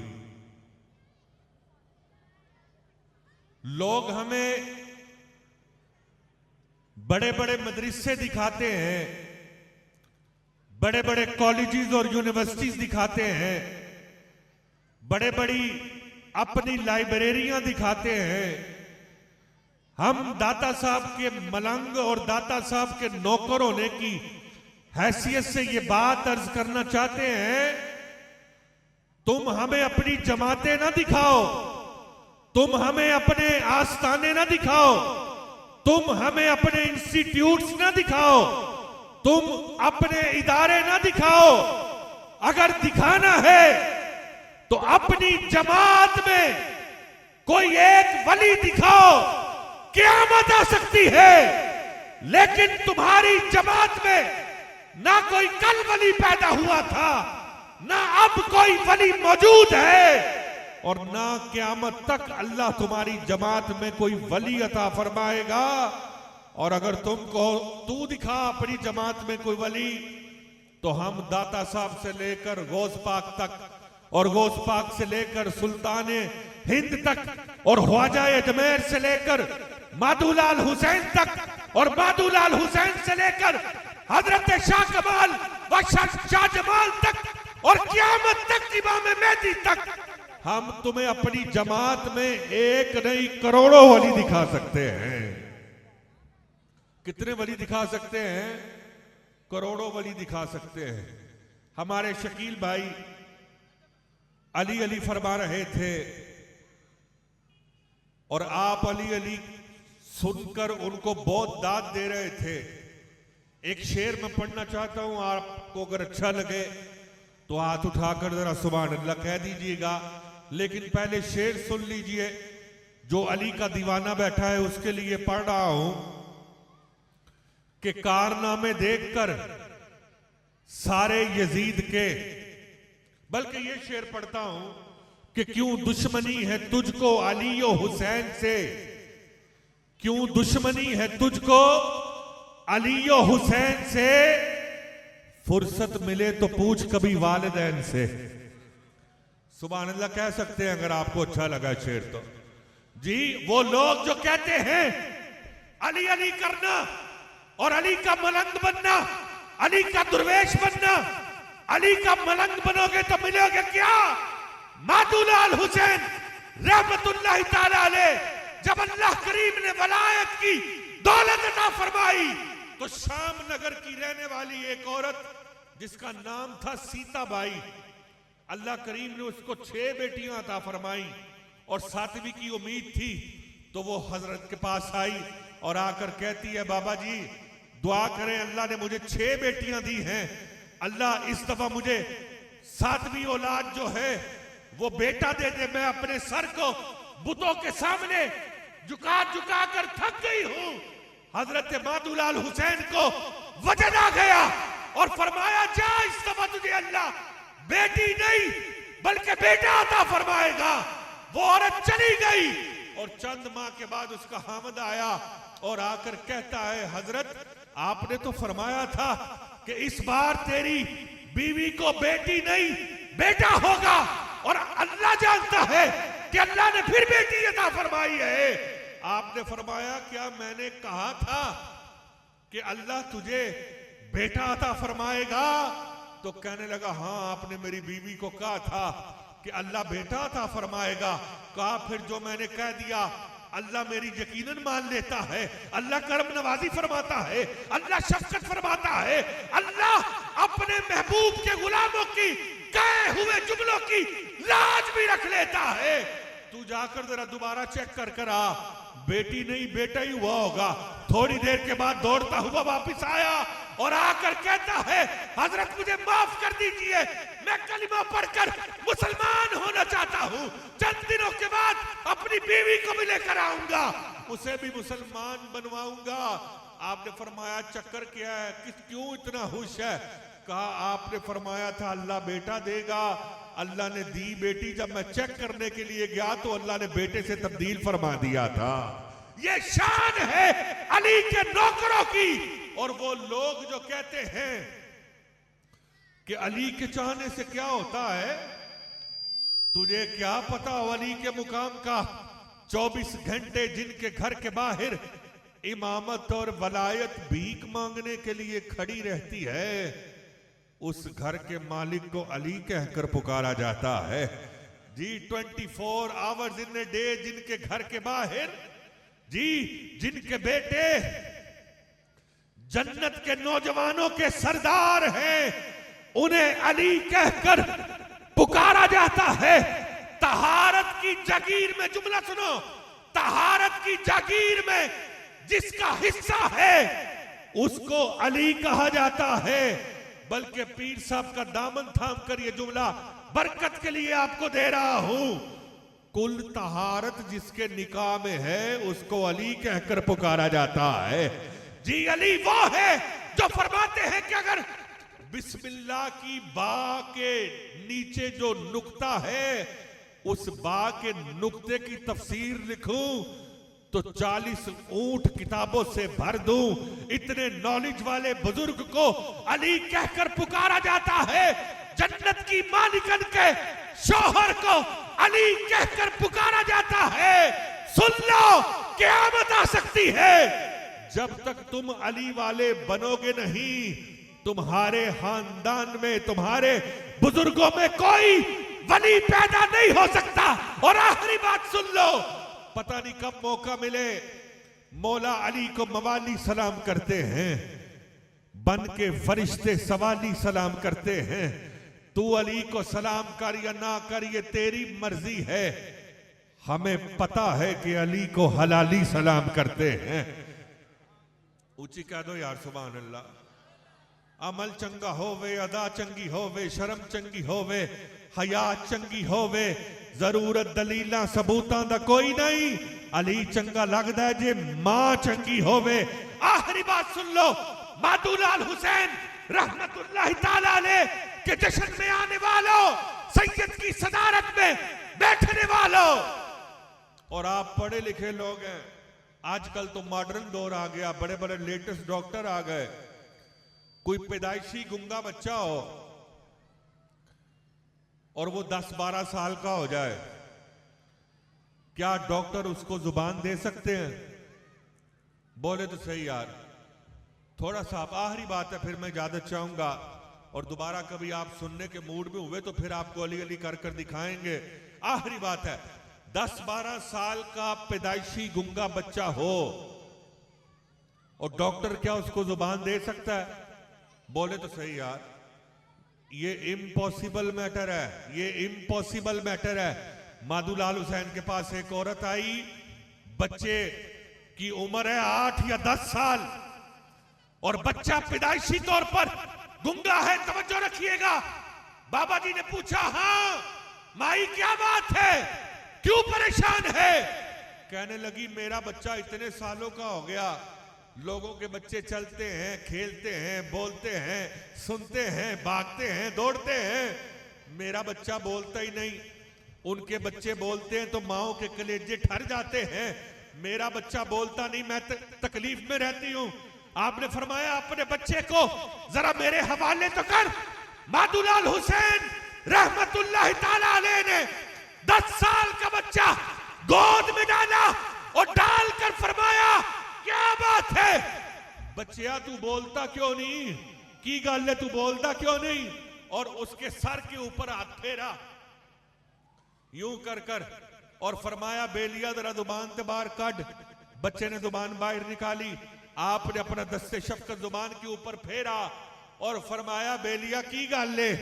लोग हमें बड़े बड़े मदरसे दिखाते हैं, बड़े बड़े कॉलेजेस और यूनिवर्सिटीज दिखाते हैं, बड़े बड़ी अपनी लाइब्रेरियां दिखाते हैं। हम दाता साहब के मलंग और दाता साहब के नौकर होने की हैसियत से ये बात अर्ज करना चाहते हैं, तुम हमें अपनी जमातें ना दिखाओ, तुम हमें अपने आस्थाने ना दिखाओ, तुम हमें अपने इंस्टीट्यूट्स ना दिखाओ, तुम अपने इदारे ना दिखाओ। अगर दिखाना है तो अपनी जमात में कोई एक वली दिखाओ, क़यामत आ सकती है। लेकिन तुम्हारी जमात में ना कोई कल वली पैदा हुआ था, ना अब कोई वली मौजूद है और ना क़यामत तक अल्लाह तुम्हारी जमात में कोई वली अता फरमाएगा। और अगर तुमको तू दिखा अपनी जमात में कोई वली, तो हम दाता साहब से लेकर गौस पाक तक और गौस पाक से लेकर सुल्तान हिंद तक और ख्वाजा अजमेर से लेकर माधुलाल हुसैन तक और माधुलाल हुसैन से लेकर हजरत शाह कमाल व शाह जमाल तक और क़यामत तक इमाम मेहदी तक हम तुम्हें अपनी जमात में एक नहीं करोड़ों वली दिखा सकते हैं। कितने वली दिखा सकते हैं? करोड़ों वली दिखा सकते हैं। हमारे शकील भाई अली अली फरमा रहे थे और आप अली अली सुनकर उनको बहुत दाद दे रहे थे। एक शेर मैं पढ़ना चाहता हूं, आपको अगर अच्छा लगे तो हाथ उठाकर जरा सुभान अल्लाह कह दीजिएगा। लेकिन पहले शेर सुन लीजिए, जो अली का दीवाना बैठा है उसके लिए पढ़ रहा हूं कि कारनामे देखकर सारे यजीद के, बल्कि ये शेर पढ़ता हूं कि क्यों दुश्मनी है तुझको अली और हुसैन से, क्यों दुश्मनी है तुझको अली और हुसैन से, फुर्सत मिले तो पूछ कभी वालिदैन से। सुभान अल्लाह कह सकते हैं अगर आपको अच्छा लगा शेर तो। जी, वो लोग जो कहते हैं अली अली करना और अली का मलंग बनना, अली का दुर्वेश बनना, अली का मलंग बनोगे तो मिलोगे क्या? मादूलाल हुसैन रहमतुल्लाह ताला अलैह, जब अल्लाह करीम ने वलायत की दौलत अता फरमाई तो शाम नगर की रहने वाली एक औरत जिसका नाम था सीताबाई, अल्लाह करीम ने उसको 6 बेटियां अता फरमाई और 7वीं की उम्मीद थी। तो वो हजरत के पास आई और आकर कहती है, बाबा जी दुआ करें, अल्लाह ने मुझे 6 बेटियां दी हैं, अल्लाह इस दफा मुझे 7वीं औलाद जो है वो बेटा दे दे। मैं अपने सर को बुतों के सामने झुका झुका कर थक गई हूं। हजरत मादूलाल हुसैन को वजन आ गया और फरमाया, जा इस दफा तुझे अल्लाह बेटी नहीं बल्कि बेटा अता फरमाएगा। वो औरत चली गई और चंद माह के बाद उसका हामिद आया और आकर कहता है, हजरत आपने तो फरमाया था कि इस बार तेरी बीवी को बेटी नहीं बेटा होगा, और अल्लाह जानता है कि अल्लाह ने फिर बेटी अता फरमाई है। आपने फरमाया, क्या मैंने कहा था कि अल्लाह तुझे बेटा अता फरमाएगा? तो कहने लगा, हाँ आपने मेरी बीवी को कहा था कि अल्लाह बेटा अता फरमाएगा। कहा, फिर जो मैंने कह दिया अल्लाह मेरी यकीनन मान लेता है, अल्लाह करम नवाजी फरमाता है, अल्लाह शफकत फरमाता है, अल्लाह अपने महबूब के गुलामों की कहे हुए जुमलों की लाज भी रख लेता है। तू जाकर जरा दोबारा चेक कर कर आ, बेटी नहीं बेटा ही हुआ होगा। थोड़ी देर के बाद दौड़ता हुआ वापस आया और आकर कहता है, हजरत मुझे माफ कर दीजिए, मैं कलिमा पढ़कर मुसलमान होना चाहता हूँ, चंद दिनों के बाद अपनी बीवी को भी लेकर आऊंगा, उसे भी मुसलमान बनवाऊंगा। आपने फरमाया, चक्कर क्या है, क्यों इतना खुश है? कहा, आपने फरमाया था अल्लाह बेटा देगा, अल्लाह ने दी बेटी। जब मैं चेक करने के लिए गया तो अल्लाह ने बेटे से तब्दील फरमा दिया था। ये शान है अली के नौकरों की। और वो लोग जो कहते हैं कि अली के चाहने से क्या होता है, तुझे क्या पता अली के मुकाम का? 24 घंटे जिनके घर के बाहर इमामत और वलायत भीख मांगने के लिए खड़ी रहती है, उस घर के मालिक को अली कहकर पुकारा जाता है। जी, 24 आवर्स इन ए डे जिनके घर के बाहर, जी जिनके बेटे जन्नत के नौजवानों के सरदार हैं, उन्हें अली कहकर पुकारा जाता है। तहारत की जागीर में, जुमला सुनो, तहारत की जागीर में जिसका हिस्सा है उसको अली कहा जाता है। बल्कि पीर साहब का दामन थाम कर ये जुमला बरकत के लिए आपको दे रहा हूं, कुल तहारत जिसके निकाह में है उसको अली कहकर पुकारा जाता है। जी, अली वो है जो फरमाते हैं कि अगर बिस्मिल्लाह की बा के नीचे जो नुक्ता है, उस बा के नुक्ते की तफसीर लिखूं तो 40 ऊंट किताबों से भर दूं। इतने नॉलेज वाले बुजुर्ग को अली कहकर पुकारा जाता है। जन्नत की मालिकन के शौहर को अली कहकर पुकारा जाता है। सुन लो, क़यामत आ सकती है, जब तक तुम अली वाले बनोगे नहीं, तुम्हारे खानदान में, तुम्हारे बुजुर्गों में कोई वली पैदा नहीं हो सकता। और आखिरी बात सुन लो, पता नहीं कब मौका मिले, मौला अली को मवाली सलाम करते हैं, बन के फरिश्ते सवाली सलाम करते हैं। तू अली को सलाम कर या ना कर, ये तेरी मर्जी है। हमें पता है कि अली को हलाली सलाम करते हैं। ऊंची कह दो यार सुभान अल्लाह। अमल चंगा होवे, अदा चंगी होवे, शर्म चंगी होवे, हयात चंगी होवे, जरूरत दलीलां सबूतां दा कोई नहीं। अली चंगा लगदा है जे मां चंगी होवे। आखिरी बात सुन लो, मादूलाल हुसैन रहमतुल्लाह ताला अलैह के जश्न में आने वालों, सैयद की सदारत में बैठने वालों, और आप पढ़े लिखे लोग हैं। आजकल तो मॉडर्न दौर आ गया, बड़े बड़े लेटेस्ट डॉक्टर आ गए। कोई पैदाइशी गुंगा बच्चा हो और वो 10-12 साल का हो जाए, क्या डॉक्टर उसको जुबान दे सकते हैं? बोले तो सही यार। थोड़ा सा आखिरी बात है, फिर मैं इजाजत चाहूंगा, और दोबारा कभी आप सुनने के मूड में हुए तो फिर आपको अली अली कर कर दिखाएंगे। आखिरी बात है, 10-12 साल का पैदाइशी गुंगा बच्चा हो और डॉक्टर क्या उसको जुबान दे सकता है? बोले तो सही यार। ये इम्पॉसिबल मैटर है, ये इम्पॉसिबल मैटर है। मादूलाल हुसैन के पास एक औरत आई, बच्चे की उम्र है 8 या 10 साल, और बच्चा पैदाइशी तौर पर गुंगा है। तवज्जो रखिएगा। बाबा जी ने पूछा, हाँ माई क्या बात है, क्यों परेशान है? कहने लगी, मेरा बच्चा इतने सालों का हो गया, लोगों के बच्चे चलते हैं, खेलते हैं, बोलते हैं, सुनते हैं, भागते हैं, दौड़ते हैं, मेरा बच्चा बोलता ही नहीं। उनके बच्चे बोलते हैं तो माओ के कलेजे ठर जाते हैं, मेरा बच्चा बोलता नहीं, मैं तकलीफ में रहती हूं। आपने फरमाया, अपने बच्चे को जरा मेरे हवाले तो कर। मादूलाल हुसैन रहमतुल्लाह ताला अलैह ने 10 साल का बच्चा गोद में डाला और डालकर फरमाया, क्या बात है बच्चिया, तू बोलता क्यों नहीं? की गल है, तू बोलता क्यों नहीं? और उसके सर के ऊपर हाथ फेरा यूं कर कर और फरमाया, बेलिया जरा जुबान से बाहर कड। बच्चे ने जुबान बाहर निकाली। आपने अपना दस्ते शफकत जुबान के ऊपर फेरा और फरमाया, बेलिया की गल है,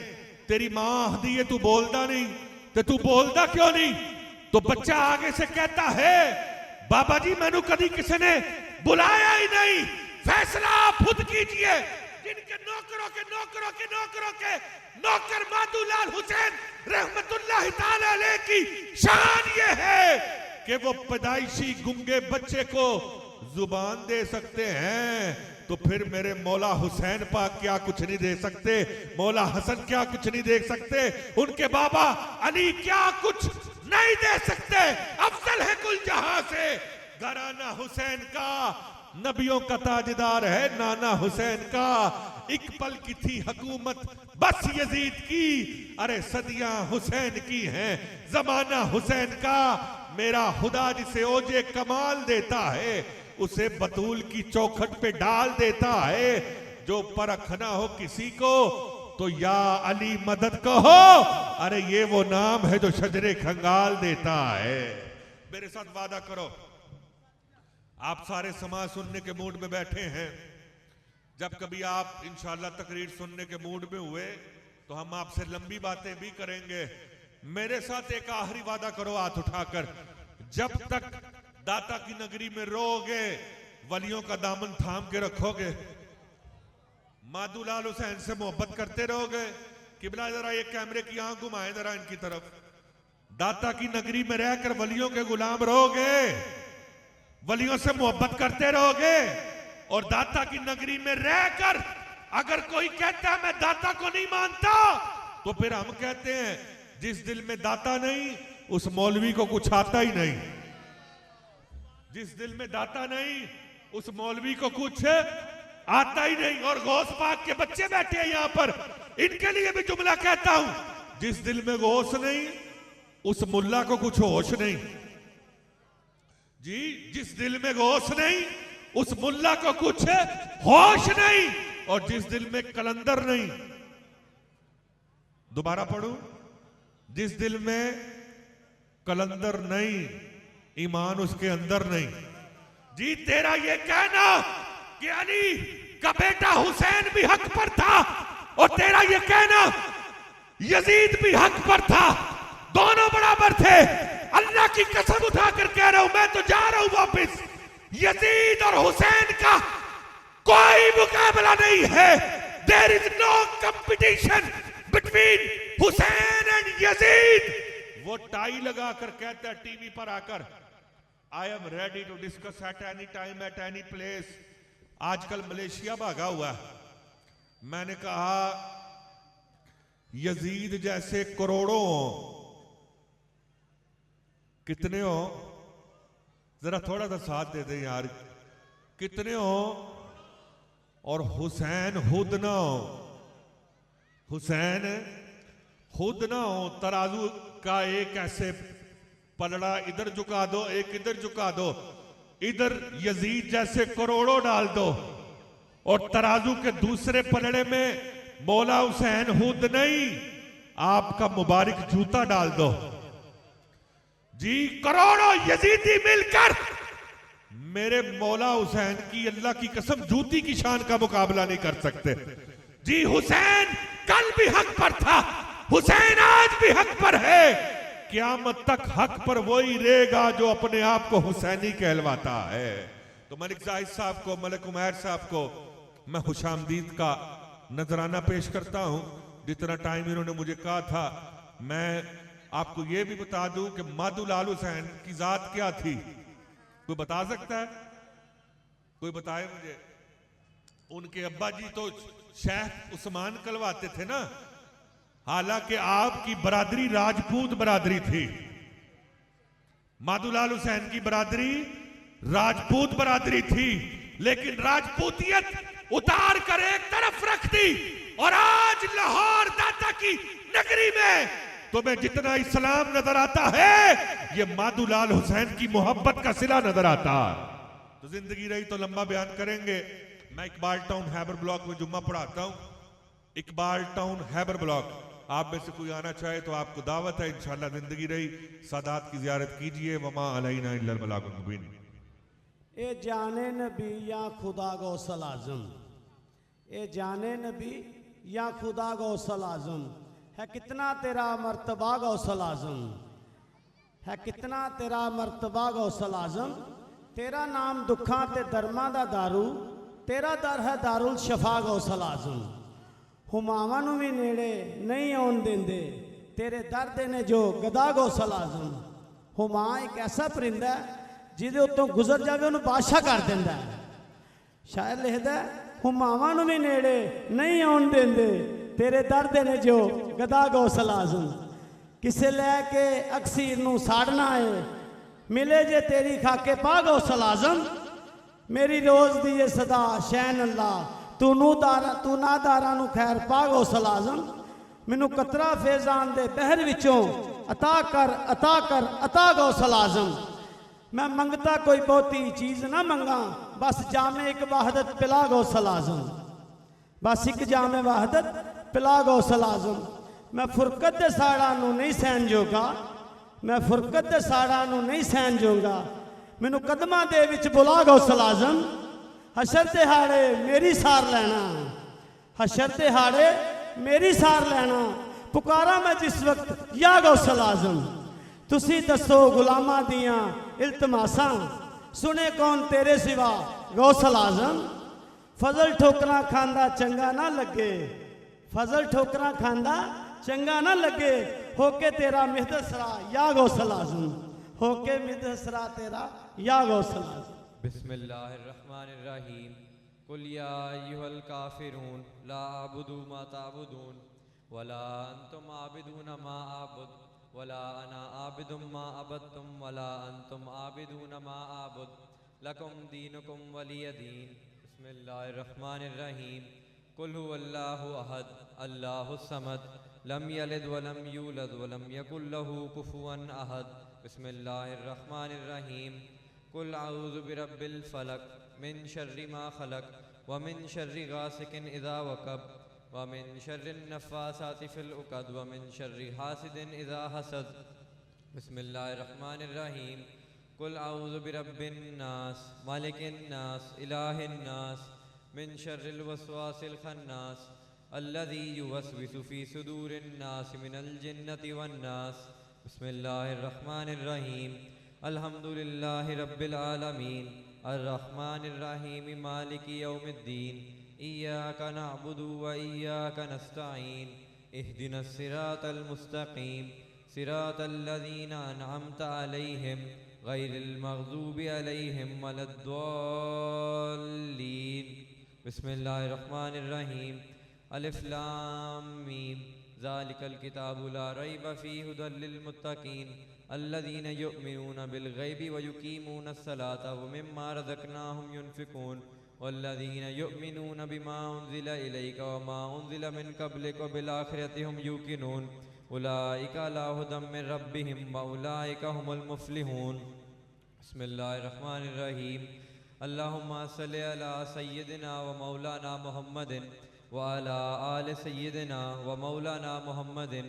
तेरी मां आखदी है तू बोलता नहीं, तो तू बोलता क्यों नहीं? तो बच्चा आगे से कहता है, बाबा जी मैनू कभी किसी ने बुलाया ही नहीं, फैसला आप खुद कीजिए। जिनके नौकरों के नौकरों के नौकरों के नौकर मादूलाल हुसैन रहमतुल्लाह ताला अलैह की शान ये है कि वो पैदाइशी गुंगे बच्चे को जुबान दे सकते हैं, तो फिर मेरे मौला हुसैन पाक क्या कुछ नहीं दे सकते? मौला हसन क्या कुछ नहीं दे सकते? उनके बाबा अली क्या कुछ नहीं दे सकते? अफजल है कुल जहां से घराना हुसैन का, नबियों का ताजदार है नाना हुसैन का। एक पल की थी हुकूमत बस यजीद की, अरे सदियां हुसैन की हैं, जमाना हुसैन का। मेरा खुदा जिसे ओजे कमाल देता है, उसे बतूल की चौखट पे डाल देता है। जो परख ना हो किसी को तो या अली मदद कहो, अरे ये वो नाम है जो शजरे खंगाल देता है। मेरे साथ वादा करो, आप सारे समाज सुनने के मूड में बैठे हैं, जब कभी आप इंशाल्लाह तकरीर सुनने के मूड में हुए तो हम आपसे लंबी बातें भी करेंगे। मेरे साथ एक आखिरी वादा करो हाथ उठाकर, जब तक दाता की नगरी में रहोगे, वलियों का दामन थाम के रखोगे, मादूलाल हुसैन से मोहब्बत करते रहोगे। किबला जरा ये कैमरे की आंख घुमाए जरा इनकी तरफ। दाता की नगरी में रहकर वलियों के गुलाम रहोगे, वलियों से मोहब्बत करते रहोगे, और दाता की नगरी में रहकर अगर कोई कहता है मैं दाता को नहीं मानता, तो फिर हम कहते हैं जिस दिल में दाता नहीं उस मौलवी को कुछ आता ही नहीं। जिस दिल में दाता नहीं उस मौलवी को कुछ आता ही नहीं। और गौस पाक के बच्चे बैठे हैं यहां पर, इनके लिए भी जुमला कहता हूं, जिस दिल में गौस नहीं उस मुल्ला को कुछ होश नहीं जी। जिस दिल में गौस नहीं उस मुल्ला को कुछ होश नहीं, और जिस दिल में कलंदर नहीं, दोबारा पढ़ू, जिस दिल में कलंदर नहीं ईमान उसके अंदर नहीं। जी तेरा ये कहना कि अली का बेटा हुसैन भी हक पर था, और तेरा ये कहना यजीद भी हक पर था, दोनों बराबर थे। अल्लाह की कसम उठाकर कह रहा हूं, मैं तो जा रहा हूं वापस। यजीद और हुसैन का कोई मुकाबला नहीं है। There is no competition between Hussain and Yazid. वो टाई लगाकर कहता है टीवी पर आकर, I am ready to discuss at any time at any place. आजकल मलेशिया भागा हुआ है। मैंने कहा यजीद जैसे करोड़ों हो, कितने हो, जरा थोड़ा सा साथ दे दे यार, कितने हो, और हुसैन खुद ना हो, हुसैन खुद ना हो। तराजू का एक ऐसे पलड़ा इधर झुका दो, एक इधर झुका दो, इधर यजीद जैसे करोड़ों डाल दो, और तराजू के दूसरे पलड़े में मौला हुसैन खुद नहीं, आपका मुबारक जूता डाल दो जी। करोड़ों यजीदी मिलकर मेरे मौला हुसैन की अल्लाह की कसम जूती की शान का मुकाबला नहीं कर सकते जी। हुसैन कल भी हक पर था, हुसैन आज भी हक पर है, क़यामत तक हक पर वही रहेगा जो अपने आप को हुसैनी कहलवाता है। तो मलिक जाहिद साहब को, मलिक उमैर साहब को मैं खुशामदीद का नजराना पेश करता हूं। जितना टाइम इन्होंने मुझे कहा था, मैं आपको यह भी बता दूं कि मादुलाल हुसैन की जात क्या थी। कोई बता सकता है? कोई बताए मुझे। उनके अब्बा जी तो शेख उस्मान कहलवाते थे ना, हालांकि आपकी बरादरी राजपूत बरादरी थी। मादुलाल हुसैन की बरादरी राजपूत बरादरी थी, लेकिन राजपूतियत उतार कर एक तरफ रख दी, और आज लाहौर दाता की नगरी में तुम्हें जितना इस्लाम नजर आता है, ये मादुलाल हुसैन की मोहब्बत का सिला नजर आता है। तो जिंदगी रही तो लंबा बयान करेंगे। मैं इकबाल टाउन हैबर ब्लॉक में जुम्मा पढ़ाता हूं। इकबाल टाउन हैबर ब्लॉक, आप में से कोई आना चाहे तो आपको दावत है। इंशाल्लाह जिंदगी रही सादात की जियारत कीजिए। वमा अलैना इल्लल बलागुल मुबीन। ए जाने नबी या खुदा गौसल आजम, ए जाने नबी या खुदा गौसल आजम, है कितना तेरा मर्तबा गौसल आजम, है कितना तेरा मर्तबा गौसल आजम। तेरा नाम दुखा ते दरमा दा दारू, तेरा दर है दारुल शफा गौसल आजम। हुमावां नूं भी नेड़े नहीं आउण देंदे, तेरे दर्द ने जो गदा गौसल आजम। हुमा एक ऐसा परिंदा है जिहदे उत्तों गुजर जावे उन्हें बादशाह कर दिंदा है। शायर लिखदा है, हुमावां नूं भी नेड़े नहीं आउण देंदे, तेरे दर्द ने जो गदा गौसल आजम। किसे लैके अक्सीर नूं साड़ना है, मिले जे तेरी खाके पा गौसल आजम। मेरी रोज दी ये सदा शैन अल्लाह, तू नादारा नूं खैर पा गौसल आजम। मैनू कतरा फैजान दे बहर विचों अता कर, अता कर, अता गौसल आजम। मैं मंगता कोई बहुती चीज़ ना मंगा, बस जामे एक वाहदत पिला गौसल आजम। बस एक जामे वाहदत पिला गौसल आजम। मैं फुरकत दे साड़ा नूं नहीं सहन जोगा, मैं फुरकत दे साड़ा नूं नहीं सहन जोगा। मैनू कदमां दे विच बुला गौसल आजम। हशर दिहाड़े मेरी सार लैना, हशर दिहाड़े मेरी सार लैना। पुकारा मैं जिस वक्त या गौसल आजम। तुसी दसो गुलामां दियां इल्तमासां, सुने कौन तेरे सिवा गौसल आजम। फजल ठोकरा खांदा चंगा ना लगे, फजल ठोकरा खांदा चंगा ना लगे। होके तेरा मिहदसरा या गौसल आजम, होके मिहदसरा तेरा या गौसल आजम। बिस्मिल्लाहिर्रहमानिर्रहीम। कुल या अय्युहल काफिरून ला अअबुदु मा ताबुदून वला अंतुम आबिदून मा आबुद वला अना आबिदुम मा अबदतुम वला अंतुम आबिदून मा आबुद लकुम दीनुकुम वलिय दीन। बिस्मिल्लाहिर्रहमानिर्रहीम। कुल हुवल्लाहु अहद अल्लाहुस समद लम यलिद वलम यूलद वलम यकुल लहू कुफुवन अहद। बिस्मिल्लाहिर्रहमानिर्रहीम। कुल अऊज़ु बिरब्बिल फलक मिन शर्रि मा खलक व मिन शर्रि गासिकिन इज़ा वक़ब व मिन शर्रिन नफ़्फ़ासाति फ़िल उक़द व मिन शर्रि हासिदिन इज़ा हसद। बिस्मिल्लाहिर्रहमानिर्रहीम। कुल अऊज़ु बिरब्बिन नास मालिकिन नास इलाहिन नास मिन शर्रिल वस्वासिल खन्नास अल्लज़ी युवस्विसु फ़ी सुदूरिन नास मिनल जिन्नति वन नास। बिस्मिल्लाहिर्रहमानिर्रहीम अल्हम्दुलिल्लाहि रब्बिल आलमीन अर्रहमानिर्रहीम मालिकि यौमिद्दीन इय्याका नअबुदु व इय्याका नस्तईन इहदिनस सिरातल मुस्तकीम सिरातल लज़ीना अनअमता अलैहिम गैरिल मग़ज़ूबि अलैहिम वलद्दॉल्लीन। बिस्मिल्लाहिर्रहमानिर्रहीम अलिफ लाम मीम ज़ालिकल किताबु ला रैब फ़ीहि हुदल लिल मुत्तक़ीन अल्लज़ीना युमिनूना बिल गैबि व युक़ीमूनस सलाता व मिम्मा रज़क़नाहुम युनफ़िक़ून वल्लज़ीना युमिनूना बिमा उन्ज़िला इलैका व मा उन्ज़िला मिन क़ब्लिका व बिल आख़िरति हुम यूक़िनून उलाइका अला हुदम मिन रब्बिहिम व उलाइका हुमुल मुफ़्लिहून। बिस्मिल्लाहिर्रहमानिर्रहीम अल्लाहुम्मा सल्लि अला सय्यिदिना व मौलाना मुहम्मदिन व अला आलि सय्यिदिना व मौलाना मुहम्मदिन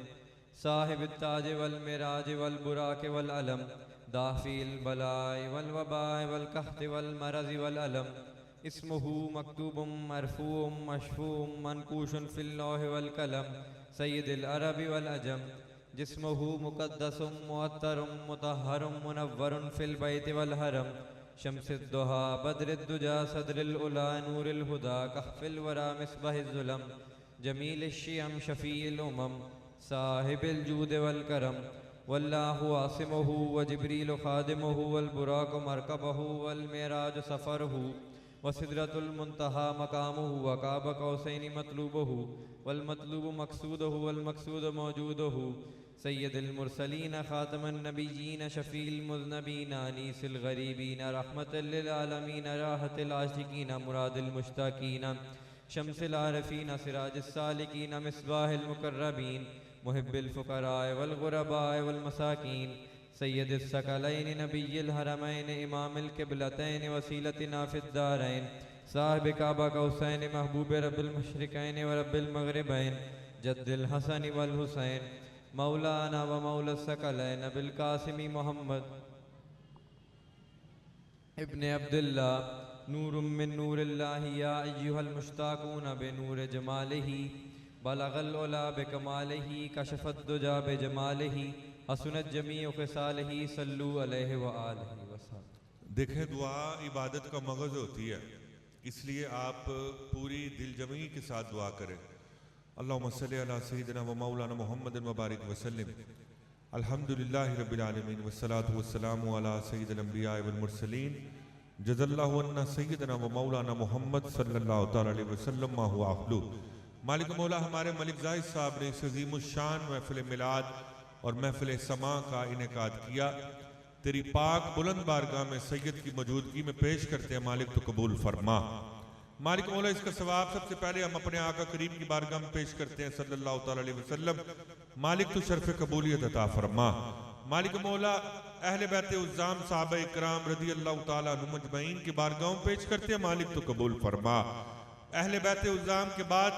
साहिबित ताज वल मिराज वल बुराक वल अलम दाफिल बलाय वल वबाय वल कहत वल मरज वल अलम इस्मुहु मकतूबुम मरफूम मशफूम मनकूशुन फिल लौह वल कलम सय्यिदिल अरबी वल अजम जिस्मुहु मुक़द्दसुम मुअत्तरुम मुतहहरुम मुनव्वरुन फिल बैत वल हरम शम्सिद्दुहा बद्रिद्दुजा सदरिल उला नूरिल हुदा कहफिल वरा मिस्बाहिज़ ज़ुलम जमीलिश शियम शफ़ीइल उमम साहिबिल जूद वल करम वल्लाहु आसिमुहु व जिब्रील खादिमुहु वल बुराक मरकबहु वल मेराज सफ़रहु व सिदरतुल मुंतहा मकामुहु व काब कौसैनि मतलूबहु वल मतलूब मक़सूदहु वल मक़सूद मौजूदहु सय्यदुल मुरसलीन खातमुन नबिय्यीन शफ़ील मुज़नबीन अनीसिल गरीबीन रहमतल लिल आलमीन राहतिल आशिकीन मुरादिल मुश्ताकीन शम्सिल आरिफीन सिराजिस सालिकीन मिस्बाहिल मुक़र्रबीन मुहिब्बिल फ़ुक़राए वल ग़ुरबाए वल मसाकीन सय्यदिस सकलैन नबिय्यिल हरमैन इमामिल क़िबलतैन वसीलतिना फ़िद्दारैन साहिब काबा कौसैन महबूब रब्बिल मशरिक़ैन व रब्बिल मग़रिबैन जद्दिल हसन वल हुसैन मौलाना व मौला सकलैन बिल कासिमी मोहम्मद इब्ने अब्दुल्लाह नूरुम मिन नूरिल्लाहि या अय्युहल मुश्ताक़ून बिनूर जमालिही बलगल उला बिकमालिही कशफत दुजा बिजमालिही हसनत जमीउ ख़िसालिही सल्लू अलैहि व आलिहि वसल्लम। देखें, दुआ इबादत का मगज़ होती है, इसलिए आप पूरी दिलजमी के साथ दुआ करें। अल्लाहुम्मा सल्लि अला सय्यिदिना व मौलाना मुहम्मदिन व बारिक वसल्लिम। अल्हम्दुलिल्लाहि रब्बिल आलमीन वस्सलातु वस्सलामु अला सय्यिदिल अंबिया वल मुरसलीन जज़ल्लाहु अन्ना सय्यिदिना व मौलाना मुहम्मद सल्लल्लाहु तआला अलैहि वसल्लम मा हुवा अहलु। मालिक मौला, हमारे मलिक ज़ाहिद साहब ने इस अज़ीमुश्शान महफ़िल मिलाद और महफ़िल समा का इनेकाद किया। तेरी पाक बुलंद बारगाह में सैयद की मौजूदगी में पेश करते हैं। मालिक तो कबूल फरमा। मालिक मौला, इसका सवाब सबसे पहले हम अपने आका करीम की बारगाह में पेश करते हैं सल्लल्लाहु तआला अलैहि वसल्लम। मालिक तो शर्फ़ कबूलियत अता फरमा। मालिक मौला, अहले बैत उज़्ज़ाम सहाबा इकराम रज़ियल्लाहु तआला अन्हुम अजमईन की बारगाह में पेश करते हैं। मालिक तो कबूल फरमा। अहले बैत उज़्ज़ाम के बाद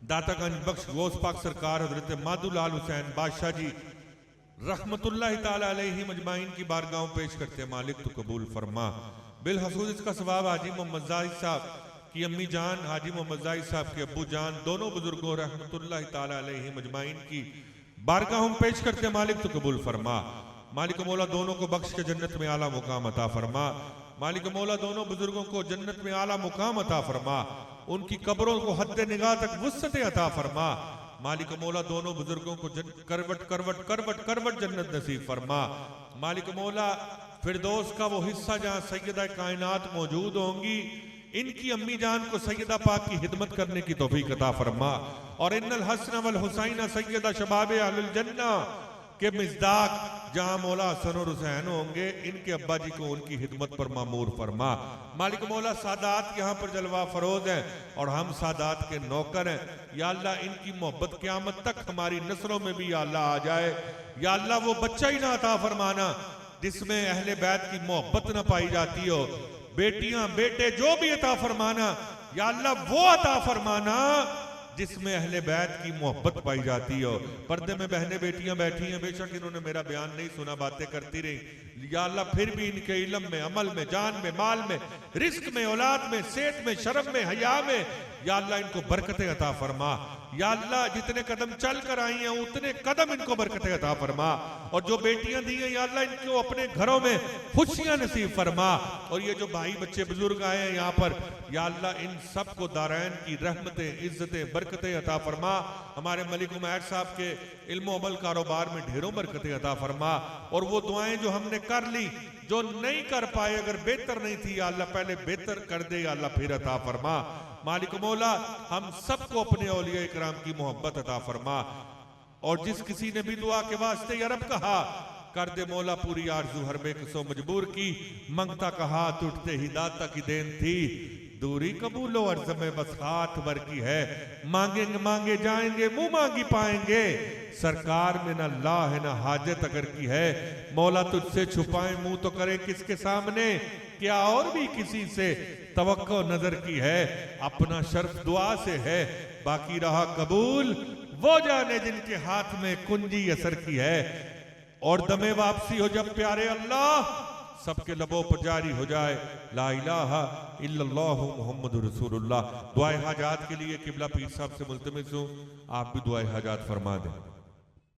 दातागंज बख्श गौस पाक सरकार हजरत मादुलाल हुसैन बादशाह जी रहमतुल्लाहि ताला अलैहि अजमाइन की बारगाहों पेश करते हैं। मालिक तो कबूल फरमा। बिलखसूस इसका सवाब हाजी मोहम्मद ज़ाहिद साहब की अम्मी जान, हाजी मोहम्मद ज़ाहिद साहब के अब्बू जान, दोनों बुजुर्गों रहमतुल्लाहि ताला अलैहि अजमाइन की बारगाहों पेश करते हैं। मालिक तो कबूल फरमा। मालिक मौला, दोनों को बख्श के जन्नत में आला मुकाम अता फरमा। मालिक मौला, दोनों बुजुर्गों को जन्नत में आला मुकाम अता फरमा। उनकी कब्रों को हद निगाह तक वुसअत अता फरमा। मालिक मौला, दोनों बुजुर्गों को करवट करवट करवट करवट जन्नत नसीब फरमा। मालिक मौला, फिरदौस का वो हिस्सा जहाँ सैयदा कायनात मौजूद होंगी, इनकी अम्मी जान को सैयदा पाक की खिदमत करने की तौफीक अता फरमा। और इन्नल हसन वल हुसैन सैयदा शबाब अहलुल जन्ना के मिज़दाक जहाँ मौला हसन और हुसैन होंगे, इनके अब्बा जी को उनकी खिदमत पर मामूर फरमा। मालिक मौला, सादात यहाँ पर जलवा फरोज हैं और हम सादात के नौकर हैं। या अल्लाह, इनकी मोहब्बत क़यामत तक हमारी नस्लों में भी या अल्लाह आ जाए। या अल्लाह, वो बच्चा ही ना अता फरमाना जिसमें अहले बैत की मोहब्बत ना पाई जाती हो। बेटियां बेटे जो भी अता फरमाना, या अल्लाह वो अता फरमाना जिसमें अहले बैत की मोहब्बत पाई जाती हो। पर्दे में बहनें बेटियां बैठी हैं, बेशक इन्होंने मेरा बयान नहीं सुना, बातें करती रही, या अल्लाह फिर भी इनके इल्म में, अमल में, जान में, माल में, रिस्क में, औलाद में, सेहत में, शर्म में, हया में, या अल्लाह इनको बरकतें अता फरमा। या अल्लाह जितने कदम चल कर आई हैं उतने कदम इनको बरकतें अता फरमा। और जो बेटियां दी हैं या अल्लाह इनको अपने घरों में खुशियां नसीब फरमा। और ये जो भाई बच्चे बुजुर्ग आए हैं यहाँ पर, या अल्लाह इन सबको दारैन की रहमतें, इज्जतें, बरकतें अता फरमा। हमारे मलिक उमैर साहब के इल्म अमल कारोबार में ढेरों बरकतें अता फरमा। और वो दुआएं जो हमने कर ली, जो नहीं कर पाए, अगर बेहतर नहीं थी या अल्लाह पहले बेहतर कर दे, या अल्लाह फिर अता फरमा। मालिक मौला हम सबको अपने औलिया इकराम की मोहब्बत अता फरमा। और जिस किसी ने भी दुआ के वास्ते या रब कहा, कर दे मौला पूरी आरज़ू हर बेकसो मजबूर की। मंगता कहा टूटते ही दाता की देन थी, दूरी कबूलो अर्ज़ में बस हाथ भर की है। मांगेंगे मांगे जाएंगे, मुंह मांगी पाएंगे, सरकार में न ला है न हाजत अगर की है। मौला तुझसे छुपाए मुंह तो करें किसके सामने, क्या और भी किसी से तवक्को नजर की है। अपना शर्फ दुआ से है, बाकी रहा कबूल वो जाने जिनके हाथ में कुंजी असर की है। और दमे वापसी हो जब प्यारे अल्लाह सबके लबों पर जारी हो जाए ला इलाहा इल्लल्लाहु मुहम्मदुर रसूलुल्लाह। दुआए हाजात के लिए किबला पीर साहब से मुल्तमिस हूं, आप भी दुआए हाजात फरमा दें।